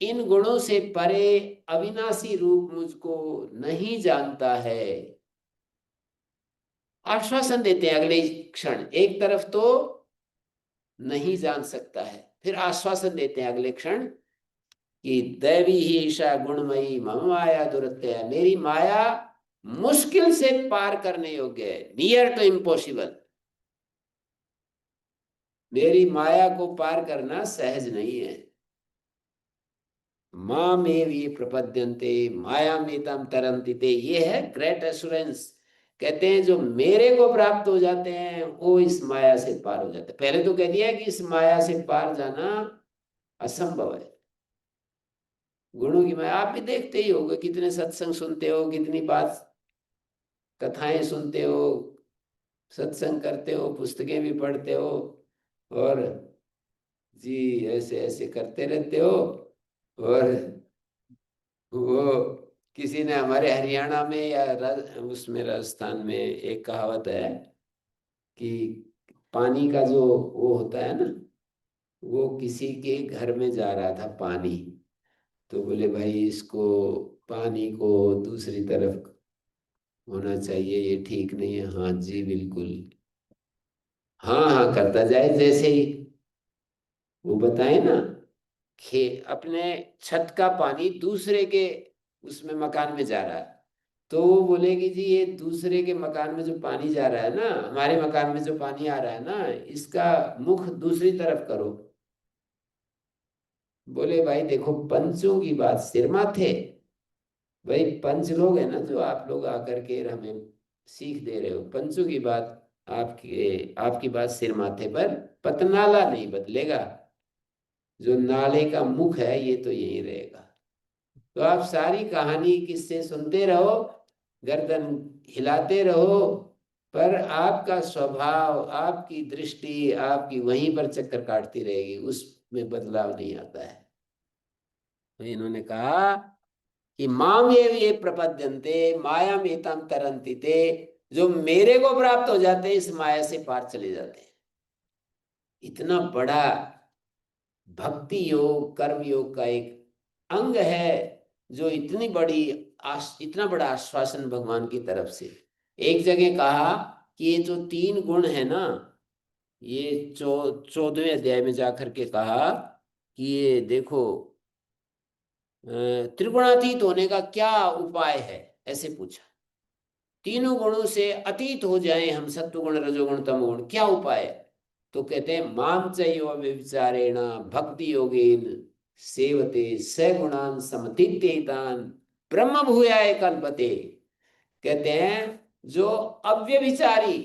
इन गुणों से परे अविनाशी रूप मुझको नहीं जानता है। आश्वासन देते हैं अगले क्षण। एक तरफ तो नहीं जान सकता है, फिर आश्वासन देते हैं अगले क्षण कि दैवी ही ईशा गुणमयी मम माया दुरत्य। मेरी माया मुश्किल से पार करने योग्य है, नियर टू इम्पॉसिबल। मेरी माया को पार करना सहज नहीं है। माँ में ये प्रपद्यन्ते माया में तम तरंति ते, ये है ग्रेट एश्योरेंस। कहते हैं जो मेरे को प्राप्त हो जाते हैं वो इस माया से पार हो जाते हैं। पहले तो कह दिया कि इस माया से पार जाना असंभव है। गुणों की माया, आप भी देखते ही होगे, कितने सत्संग सुनते हो, कितनी बात कथाएं सुनते हो, सत्संग करते हो, पुस्तकें भी पढ़ते हो, और जी ऐसे ऐसे करते रहते हो। और वो किसी ने हमारे हरियाणा में या उसमें राजस्थान में एक कहावत है कि पानी का जो वो होता है ना, वो किसी के घर में जा रहा था पानी, तो बोले भाई इसको पानी को दूसरी तरफ होना चाहिए, ये ठीक नहीं है। हाँ जी बिल्कुल, हाँ हाँ करता जाए। जैसे ही वो बताए ना, अपने छत का पानी दूसरे के उसमें मकान में जा रहा है, तो वो बोलेगी जी ये दूसरे के मकान में जो पानी जा रहा है ना, हमारे मकान में जो पानी आ रहा है ना, इसका मुख दूसरी तरफ करो। बोले भाई देखो, पंचों की बात सिर माथे। भाई पंच लोग है ना जो आप लोग आकर के हमें सीख दे रहे हो, पंचों की बात आपकी बात सिर माथे पर, पतनाला नहीं बदलेगा। जो नाले का मुख है ये तो यही रहेगा। तो आप सारी कहानी किससे सुनते रहो, गर्दन हिलाते रहो, पर आपका स्वभाव, आपकी दृष्टि आपकी वहीं पर चक्कर काटती रहेगी, उसमें बदलाव नहीं आता है। तो इन्होंने कहा कि माम ये प्रपद्यन्ते माया मेतम तरंति ते, जो मेरे को प्राप्त हो जाते हैं इस माया से पार चले जाते हैं। इतना बड़ा भक्ति योग कर्म योग का एक अंग है, जो इतनी बड़ी इतना बड़ा आश्वासन भगवान की तरफ से। एक जगह कहा कि ये जो 3 गुण है ना, ये 14वें अध्याय में जाकर के कहा कि ये देखो, त्रिगुणातीत होने का क्या उपाय है, ऐसे पूछा। तीनों गुणों से अतीत हो जाएं हम, सत्व गुण रजोगुण तमोगुण, क्या उपाय है? तो कहते हैं माम चैव व्यभिचारेण भक्ति योगेन सेवते सगुणान समतीत्येतान ब्रह्म भूयाय कल्पते। कहते हैं जो अव्यभिचारी,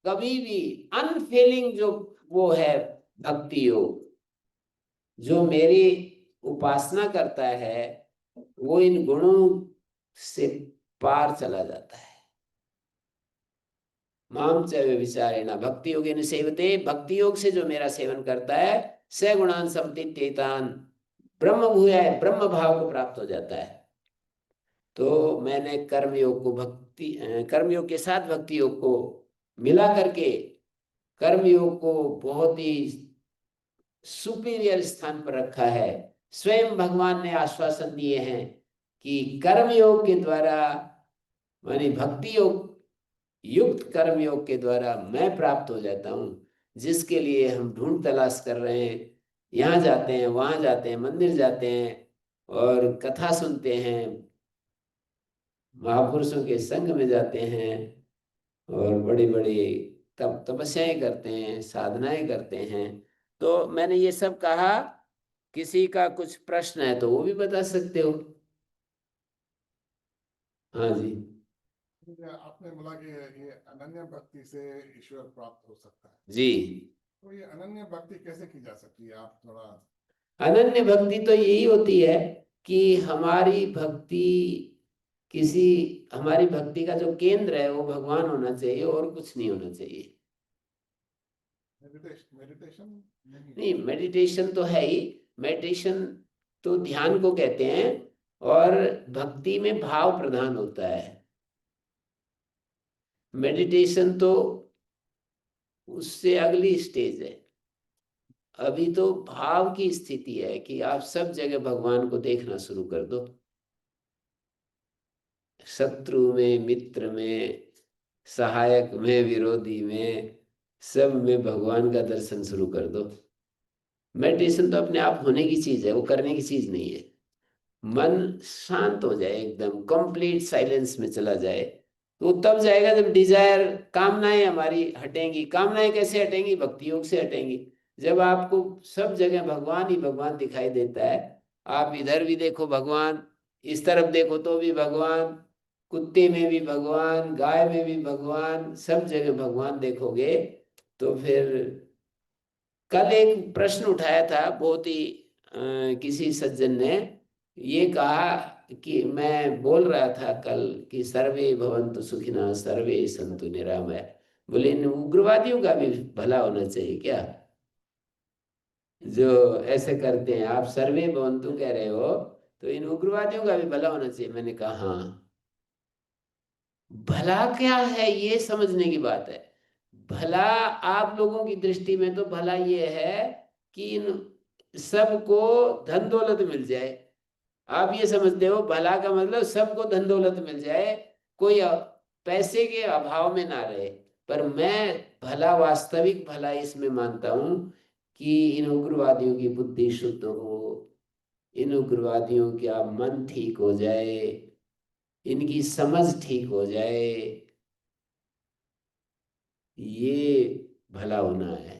कभी भी अनफेलिंग जो वो है भक्ति योग, जो मेरी उपासना करता है, वो इन गुणों से पार चला जाता है। माम च विचारेण भक्ति योगेन सेवते, भक्ति योग से जो मेरा सेवन करता है, स गुणान समतीतेतान, ब्रह्म भूयाय, ब्रह्म भाव को प्राप्त हो जाता है। तो मैंने कर्मयोग को कर्मयोग के साथ भक्ति योग को मिला करके कर्मयोग को बहुत ही सुपीरियर स्थान पर रखा है। स्वयं भगवान ने आश्वासन दिए हैं कि कर्मयोग के द्वारा, मानी भक्ति योग युक्त कर्मयोग के द्वारा मैं प्राप्त हो जाता हूं, जिसके लिए हम ढूंढ तलाश कर रहे हैं। यहाँ जाते हैं, वहां जाते हैं, मंदिर जाते हैं और कथा सुनते हैं, महापुरुषों के संग में जाते हैं और बड़ी बड़ी तपस्याएं करते हैं, साधनाएं करते हैं। तो मैंने ये सब कहा। किसी का कुछ प्रश्न है तो वो भी बता सकते हो। हाँ जी। आपने बोला कि ये अनन्य भक्ति से ईश्वर प्राप्त हो सकता है जी। तो ये अनन्य भक्ति कैसे की जा सकती है? आप थोड़ा। अनन्य भक्ति तो यही होती है कि हमारी भक्ति का जो केंद्र है वो भगवान होना चाहिए और कुछ नहीं होना चाहिए। मेडिटेशन नहीं, मेडिटेशन तो है ही। मेडिटेशन तो ध्यान को कहते हैं और भक्ति में भाव प्रधान होता है। मेडिटेशन तो उससे अगली स्टेज है। अभी तो भाव की स्थिति है कि आप सब जगह भगवान को देखना शुरू कर दो। शत्रु में, मित्र में, सहायक में, विरोधी में, सब में भगवान का दर्शन शुरू कर दो। मेडिटेशन तो अपने आप होने की चीज है, वो करने की चीज नहीं है। मन शांत हो जाए, एकदम कंप्लीट साइलेंस में चला जाए, तो वो तब जाएगा जब डिजायर, कामनाएं हमारी हटेंगी। कामनाएं कैसे हटेंगी? भक्ति योग से हटेंगी। जब आपको सब जगह भगवान ही भगवान दिखाई देता है, आप इधर भी देखो भगवान, इस तरफ देखो तो भी भगवान, कुत्ते में भी भगवान, गाय में भी भगवान, सब जगह भगवान देखोगे, तो फिर कल एक प्रश्न उठाया था बहुत ही किसी सज्जन ने ये कहा कि मैं बोल रहा था कल कि सर्वे भवन्तु सुखिनः सर्वे सन्तु निरामया। बोले इन उग्रवादियों का भी भला होना चाहिए क्या, जो ऐसे करते हैं? आप सर्वे भवन्तु कह रहे हो तो इन उग्रवादियों का भी भला होना चाहिए। मैंने कहा हाँ, भला क्या है ये समझने की बात है। भला आप लोगों की दृष्टि में तो भला ये है कि इन सबको धन दौलत मिल जाए। आप ये समझते हो भला का मतलब सबको धन दौलत मिल जाए, कोई पैसे के अभाव में ना रहे। पर मैं भला, वास्तविक भला इसमें मानता हूं कि इन उग्रवादियों की बुद्धि शुद्ध हो, इन उग्रवादियों का मन ठीक हो जाए, इनकी समझ ठीक हो जाए, ये भला होना है।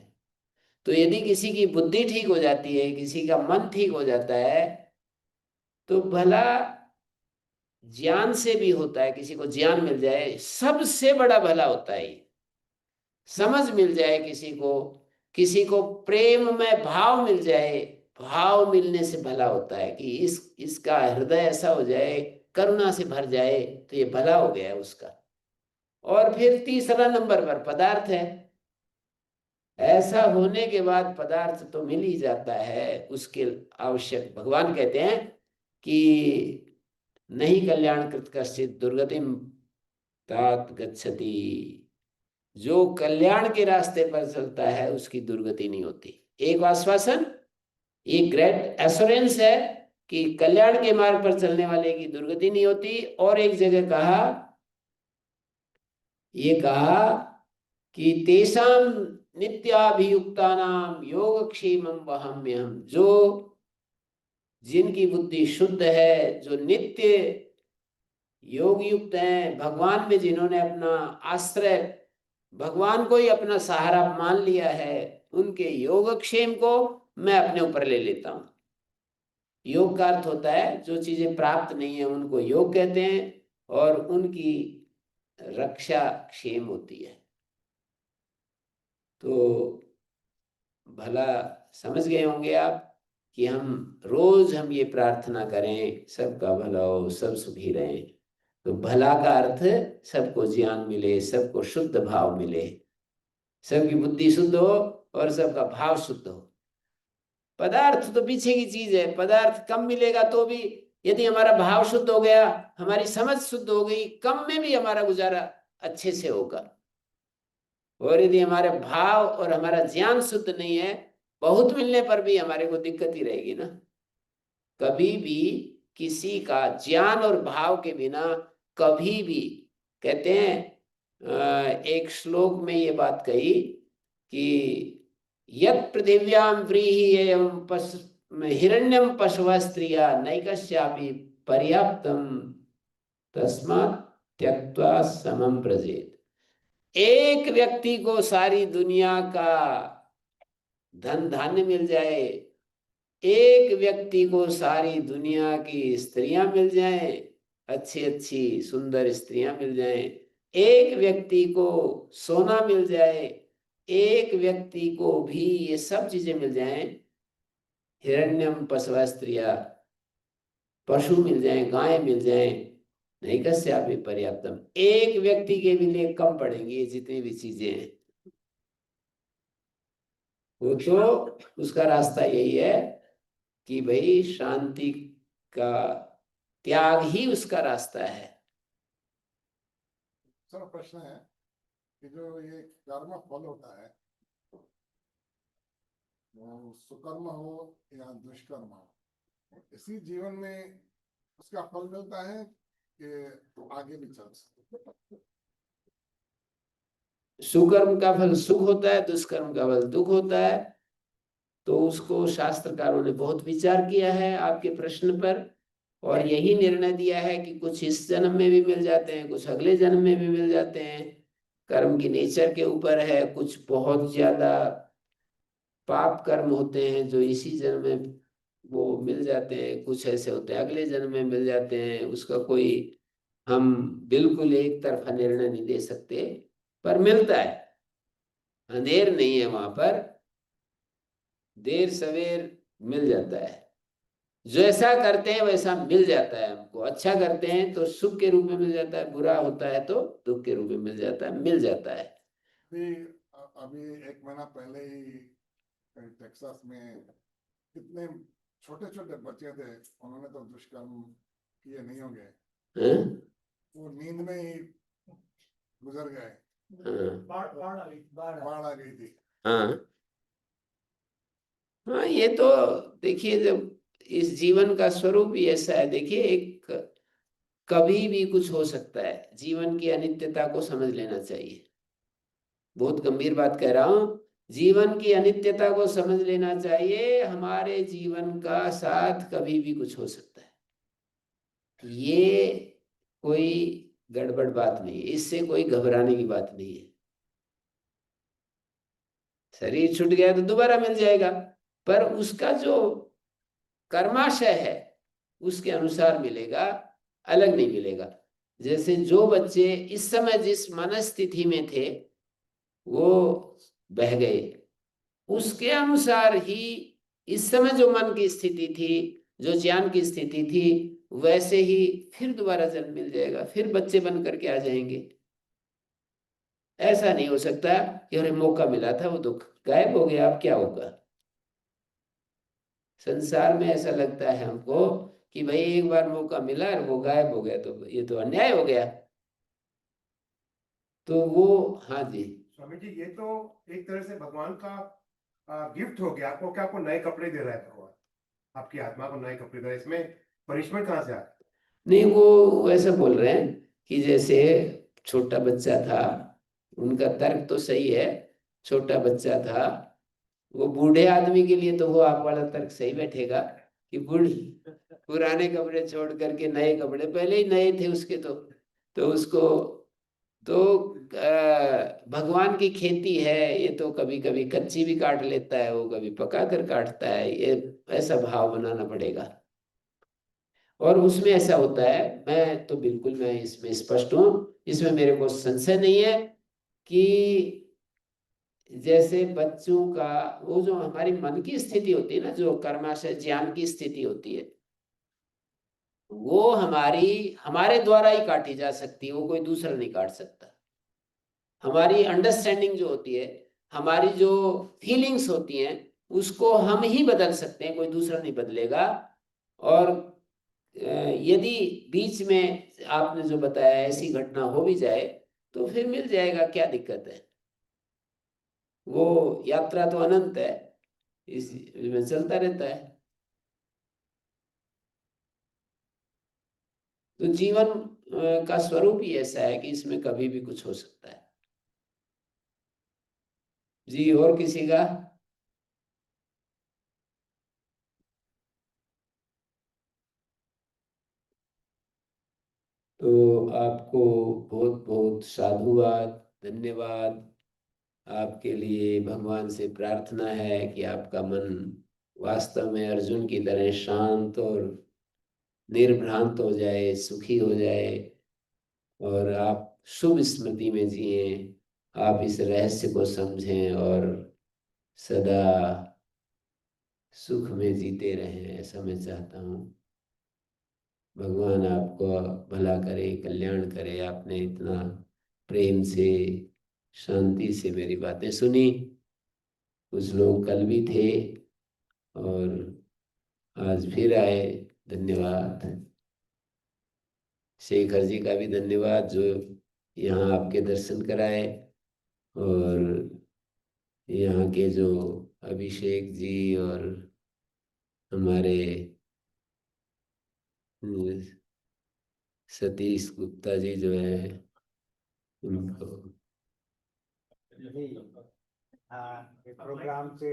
तो यदि किसी की बुद्धि ठीक हो जाती है, किसी का मन ठीक हो जाता है, तो भला ज्ञान से भी होता है। किसी को ज्ञान मिल जाए, सबसे बड़ा भला होता है। समझ मिल जाए किसी को प्रेम में भाव मिल जाए, भाव मिलने से भला होता है कि इसका हृदय ऐसा हो जाए, करुणा से भर जाए, तो ये भला हो गया उसका। और फिर तीसरा नंबर पर पदार्थ है। ऐसा होने के बाद पदार्थ तो मिल ही जाता है, उसके आवश्यक। भगवान कहते हैं कि नहीं कल्याण कृत कश्चित दुर्गतिम तात गच्छति। जो कल्याण के रास्ते पर चलता है उसकी दुर्गति नहीं होती। एक आश्वासन, ये ग्रेट एश्योरेंस है कि कल्याण के मार्ग पर चलने वाले की दुर्गति नहीं होती। और एक जगह कहा कि तेषां नित्याभियुक्तानां योगक्षेमं वहाम्यहम्। जो जिनकी बुद्धि शुद्ध है, जो नित्य योग युक्त हैं, भगवान में जिन्होंने अपना आश्रय, भगवान को ही अपना सहारा मान लिया है, उनके योगक्षेम को मैं अपने ऊपर ले लेता हूं। योग का अर्थ होता है जो चीजें प्राप्त नहीं है उनको योग कहते हैं, और उनकी रक्षा क्षेम होती है। तो भला समझ गए होंगे आप कि हम रोज ये प्रार्थना करें, सबका भला हो, सब सुखी रहें। तो भला का अर्थ सबको ज्ञान मिले, सबको शुद्ध भाव मिले, सबकी बुद्धि शुद्ध हो और सबका भाव शुद्ध हो। पदार्थ तो पीछे की चीज है, पदार्थ कम मिलेगा तो भी यदि हमारा भाव शुद्ध हो गया, हमारी समझ शुद्ध हो गई, कम में भी हमारा गुजारा अच्छे से होगा। और यदि हमारे भाव और हमारा ज्ञान शुद्ध नहीं है, बहुत मिलने पर भी हमारे को दिक्कत ही रहेगी ना। कभी भी किसी का ज्ञान और भाव के बिना कभी भी, कहते हैं एक श्लोक में ये बात कही कि यत् पृथिव्यां व्रीहि हिरण्यम पशव स्त्रिया नैकस्यापि पर्याप्तम तस्मात् त्यक्त्वा समम व्रजेत। एक व्यक्ति को सारी दुनिया का धन धान्य मिल जाए, एक व्यक्ति को सारी दुनिया की स्त्रियां मिल जाएं, अच्छी अच्छी सुंदर स्त्रियां मिल जाएं, एक व्यक्ति को सोना मिल जाए, एक व्यक्ति को भी ये सब चीजें मिल जाएं, हिरण्यम पशव स्त्रिया, पशु मिल जाएं, गाय मिल जाएं, नहीं कस्यापि पर्याप्तम, एक व्यक्ति के भी लिए कम पड़ेंगी ये जितनी भी चीजें हैं। वो तो उसका रास्ता यही है कि भाई शांति का त्याग ही उसका रास्ता है। सर प्रश्न है कि जो ये कर्म फल होता है, वो सुकर्म हो या दुष्कर्म हो, इसी जीवन में उसका फल मिलता है कि आगे भी चल सकते? सुकर्म का फल सुख होता है, दुष्कर्म का फल दुख होता है। तो उसको शास्त्रकारों ने बहुत विचार किया है आपके प्रश्न पर, और यही निर्णय दिया है कि कुछ इस जन्म में भी मिल जाते हैं, कुछ अगले जन्म में भी मिल जाते हैं। कर्म की नेचर के ऊपर है, कुछ बहुत ज्यादा पाप कर्म होते हैं जो इसी जन्म में वो मिल जाते हैं, कुछ ऐसे होते हैं अगले जन्म में मिल जाते हैं। उसका कोई हम बिल्कुल एक तरफा निर्णय नहीं दे सकते, पर मिलता है, अंधेर नहीं है वहां पर, देर सवेर मिल जाता है। जैसा करते हैं वैसा मिल जाता है हमको। अच्छा करते हैं तो सुख के रूप में मिल जाता है, बुरा होता है तो दुख के रूप में मिल जाता है, मिल जाता है। अभी एक महीना पहले ही टेक्सास में कितने छोटे छोटे बच्चे थे, उन्होंने तो दुष्कर्म किए नहीं होंगे, वो नींद में ही गुजर गए। बाढ़ आ गई थी। हाँ हाँ, ये तो देखिए, जब इस जीवन का स्वरूप ही ऐसा है। देखिए, एक कभी भी कुछ हो सकता है, जीवन की अनित्यता को समझ लेना चाहिए। बहुत गंभीर बात कह रहा हूं, जीवन की अनित्यता को समझ लेना चाहिए। हमारे जीवन का साथ कभी भी कुछ हो सकता है, ये कोई गड़बड़ बात नहीं है, इससे कोई घबराने की बात नहीं है। शरीर छूट गया तो दोबारा मिल जाएगा, पर उसका जो कर्माशय है उसके अनुसार मिलेगा, अलग नहीं मिलेगा। जैसे जो बच्चे इस समय जिस मनस्थिति में थे वो बह गए, उसके अनुसार ही इस समय जो मन की स्थिति थी, जो ज्ञान की स्थिति थी, वैसे ही फिर दोबारा जन्म मिल जाएगा, फिर बच्चे बन करके आ जाएंगे। ऐसा नहीं हो सकता कि अरे मौका मिला था वो दुख गायब हो गया, अब क्या होगा। संसार में ऐसा लगता है हमको कि भाई एक बार मौका मिला और वो गायब हो गया तो ये तो अन्याय हो गया। तो वो, हाँ जी स्वामी जी, ये तो एक तरह से भगवान का गिफ्ट हो गया आपको, क्या आपको नए कपड़े दे रहा है भगवान, आपकी आत्मा को नए कपड़े दे रहा है, इसमें पनिशमेंट कहाँ से आ रहा नहीं, वो ऐसा बोल रहे हैं कि जैसे छोटा बच्चा था, उनका तर्क तो सही है, छोटा बच्चा था, वो बूढ़े आदमी के लिए तो वो आप वाला तर्क सही बैठेगा कि बूढ़ी पुराने कपड़े छोड़ करके नए कपड़े, पहले ही नए थे उसके तो उसको तो भगवान की खेती है, ये तो कभी कभी कच्ची भी काट लेता है, वो कभी पका कर काटता है, ये ऐसा भाव बनाना पड़ेगा। और उसमें ऐसा होता है, मैं तो बिल्कुल मैं इसमें स्पष्ट हूं, इसमें मेरे को संशय नहीं है कि जैसे बच्चों का वो जो हमारी मन की स्थिति होती है ना, जो कर्माशय ज्ञान की स्थिति होती है, वो हमारे द्वारा ही काटी जा सकती है, वो कोई दूसरा नहीं काट सकता। हमारी अंडरस्टैंडिंग जो होती है, हमारी जो फीलिंग्स होती हैं, उसको हम ही बदल सकते हैं, कोई दूसरा नहीं बदलेगा। और यदि बीच में आपने जो बताया ऐसी घटना हो भी जाए तो फिर मिल जाएगा, क्या दिक्कत है। वो यात्रा तो अनंत है, इसमें चलता रहता है। तो जीवन का स्वरूप ही ऐसा है कि इसमें कभी भी कुछ हो सकता है। जी, और किसी का? तो आपको बहुत बहुत साधुवाद, धन्यवाद। आपके लिए भगवान से प्रार्थना है कि आपका मन वास्तव में अर्जुन की तरह शांत और निर्भ्रांत हो जाए, सुखी हो जाए, और आप शुभ स्मृति में जिए। आप इस रहस्य को समझें और सदा सुख में जीते रहें, ऐसा मैं चाहता हूँ। भगवान आपको भला करे, कल्याण करे। आपने इतना प्रेम से, शांति से मेरी बातें सुनी। कुछ लोग कल भी थे और आज फिर आए, धन्यवाद। शेखर जी का भी धन्यवाद जो यहाँ आपके दर्शन कराए। और यहाँ के जो अभिषेक जी और हमारे सतीश गुप्ता जी जो है, उनको जी, हाँ, ये प्रोग्राम से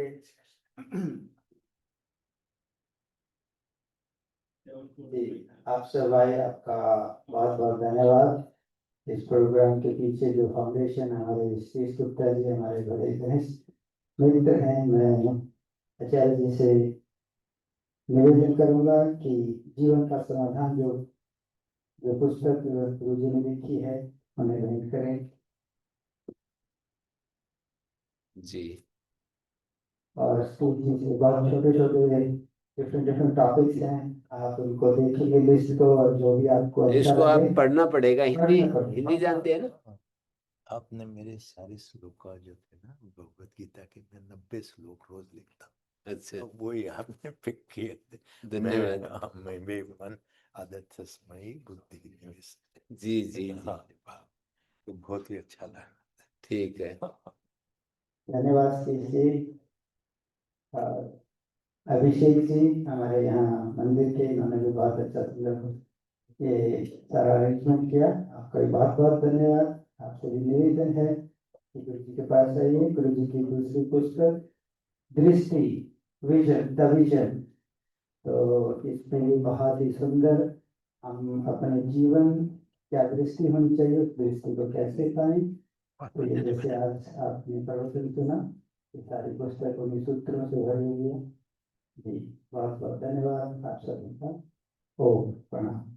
जी, आप भाई, आपका बहुत बहुत धन्यवाद। इस प्रोग्राम के पीछे जो फाउंडेशन हमारे सतीश गुप्ता जी, हमारे बड़े घनिष्ठ मित्र हैं, मैं आचार्य जी से निवेदन करूंगा कि जीवन का समाधान जो जो पुस्तक गुरु जी ने लिखी है उन्हें भेंट करें। जी। और स्कूल जी से बहुत छोटे छोटे डिफरेंट डिफरेंट टॉपिक्स हैं, आप उनको देखेंगे लिस्ट को, और जो भी आपको अच्छा इसको आप लगे पढ़ना पड़ेगा। हिंदी पढ़ना पड़ेगा। हिंदी जानते हैं ना? आपने मेरे सारे श्लोक जो थे ना भगवत गीता के, मैं 90 श्लोक रोज लिखता हूँ। अच्छा, तो वही आपने पिक किए थे। धन्यवाद। मैं भी मन आदत तस्मयी बुद्धि निवेश। जी जी जी, हाँ, तो बहुत ही अच्छा लगा। ठीक है। धन्यवाद सतीश जी। और अभिषेक जी हमारे यहाँ मंदिर के, इन्होंने भी बहुत अच्छा सुंदर ये सारा अरेंजमेंट किया। आपका भी बहुत बहुत धन्यवाद। आपसे भी निवेदन है कि गुरु जी के पास आइए। गुरु जी की दूसरी पुस्तक दृष्टि, विजन, द विजन, तो इसमें भी बहुत ही सुंदर हम अपने जीवन क्या दृष्टि होनी चाहिए, उस दृष्टि को कैसे पाएं। तो ये जैसे आज आपने प्रवचन सुना, ये सारी पुस्तक उन्हीं सूत्रों से भरी हुई है। जी, बहुत बहुत धन्यवाद आप सभी का। ओम प्रणाम।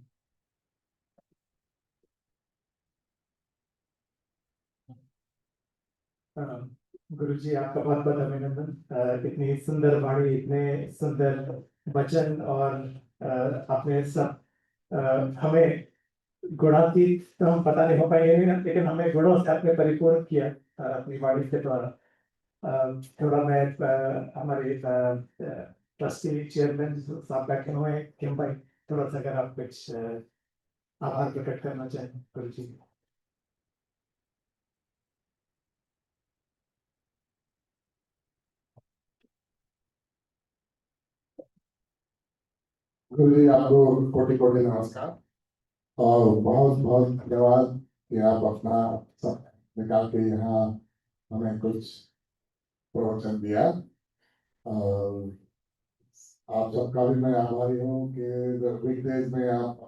गुरु जी, आपका बहुत बहुत अभिनंदन। इतनी सुंदर वाणी, इतने सुंदर वचन, और आपने सब हमें गुणातीत तो हम पता नहीं हो पाएंगे, लेकिन हमें गुणों से आपने परिपूर्ण किया अपनी वाणी के द्वारा। थोड़ा मैं हमारे ट्रस्टी चेयरमैन साहब बैठे हुए हैं, किम भाई, थोड़ा सा अगर आप कुछ आभार प्रकट करना चाहें गुरु जी। गुरु जी आपको कोटि कोटि नमस्कार, और बहुत बहुत धन्यवाद कि आप अपना सब निकाल के यहाँ हमें कुछ प्रवचन दिया। और आप सबका भी मैं आभारी हूँ कि वीकडेज में आप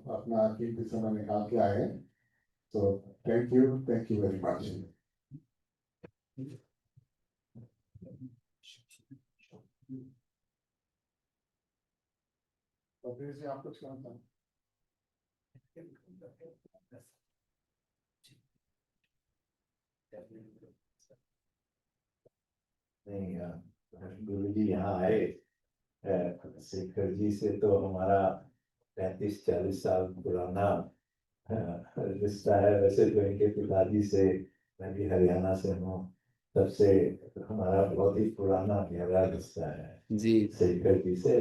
अपना कीमती समय निकाल के आए। तो थैंक यू वेरी मच। तो फिर से आप कुछ कहना चाहें? नहीं, गुरु जी यहाँ आए, शेखर जी से तो हमारा 35-40 साल पुराना रिश्ता है। वैसे तो इनके पिताजी से, मैं भी हरियाणा से हूँ, तब से हमारा बहुत ही पुराना गहरा रिश्ता है जी शेखर जी से।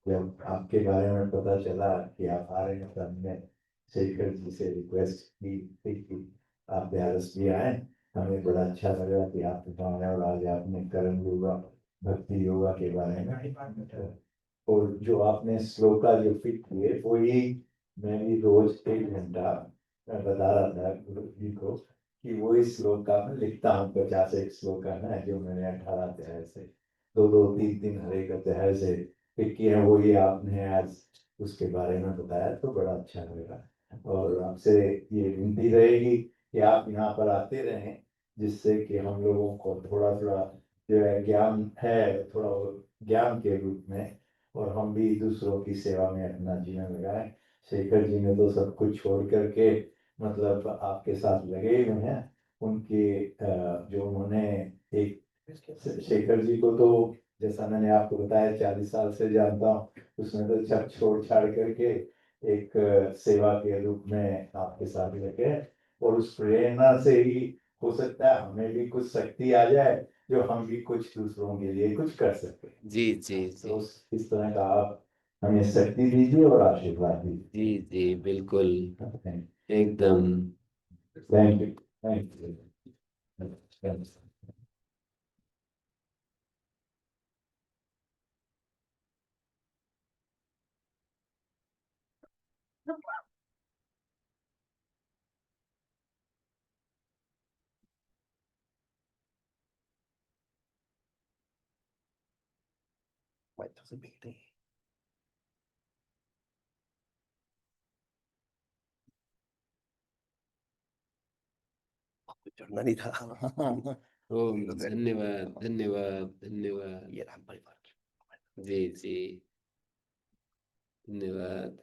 जब आपके बारे में पता चला कि आप आ रहे हैं, तो हमने शेखर जी से रिक्वेस्ट की थी कि आप बिहारस भी आए। हमें बड़ा अच्छा लगा कि आप गाँव है, और आज आपने कर्म योगा, भक्ति योगा के बारे में, और जो आपने श्लोका जो फिट किए, वो ही मैं भी रोज 1 घंटा बता रहा था गुरु जी को कि वो इस श्लोका में लिखता हूँ। 50 श्लोका है जो मैंने 18 अध्याय से 2-2, 3-3 हरे अध्याय से फिट किए हैं, वो ये आपने आज उसके बारे में बताया, तो बड़ा अच्छा लगा। और आपसे ये विनती रहेगी कि आप यहाँ पर आते रहें, जिससे कि हम लोगों को थोड़ा थोड़ा जो है ज्ञान है, थोड़ा ज्ञान के रूप में, और हम भी दूसरों की सेवा में अपना जीवन लगाएं। शेखर जी ने तो सब कुछ छोड़ करके मतलब आपके साथ लगे हुए हैं। उनके जो उन्होंने एक, शेखर जी को तो जैसा मैंने आपको बताया 40 साल से जानता हूँ, उसमें तो सब छोड़ छाड़ करके एक सेवा के रूप में आपके साथ लगे। और उस प्रेरणा से ही हो सकता है हमें भी कुछ शक्ति आ जाए, जो हम भी कुछ दूसरों के लिए कुछ कर सके। जी जी तो जी इस तरह का आप हमें शक्ति दीजिए और आशीर्वाद दीजिए। जी जी बिल्कुल, थैंक एकदम। You, thank you, thank you. चढ़ना नहीं था। ओम धन्यवाद धन्यवाद धन्यवाद। ये राम परिवार की। जी जी धन्यवाद।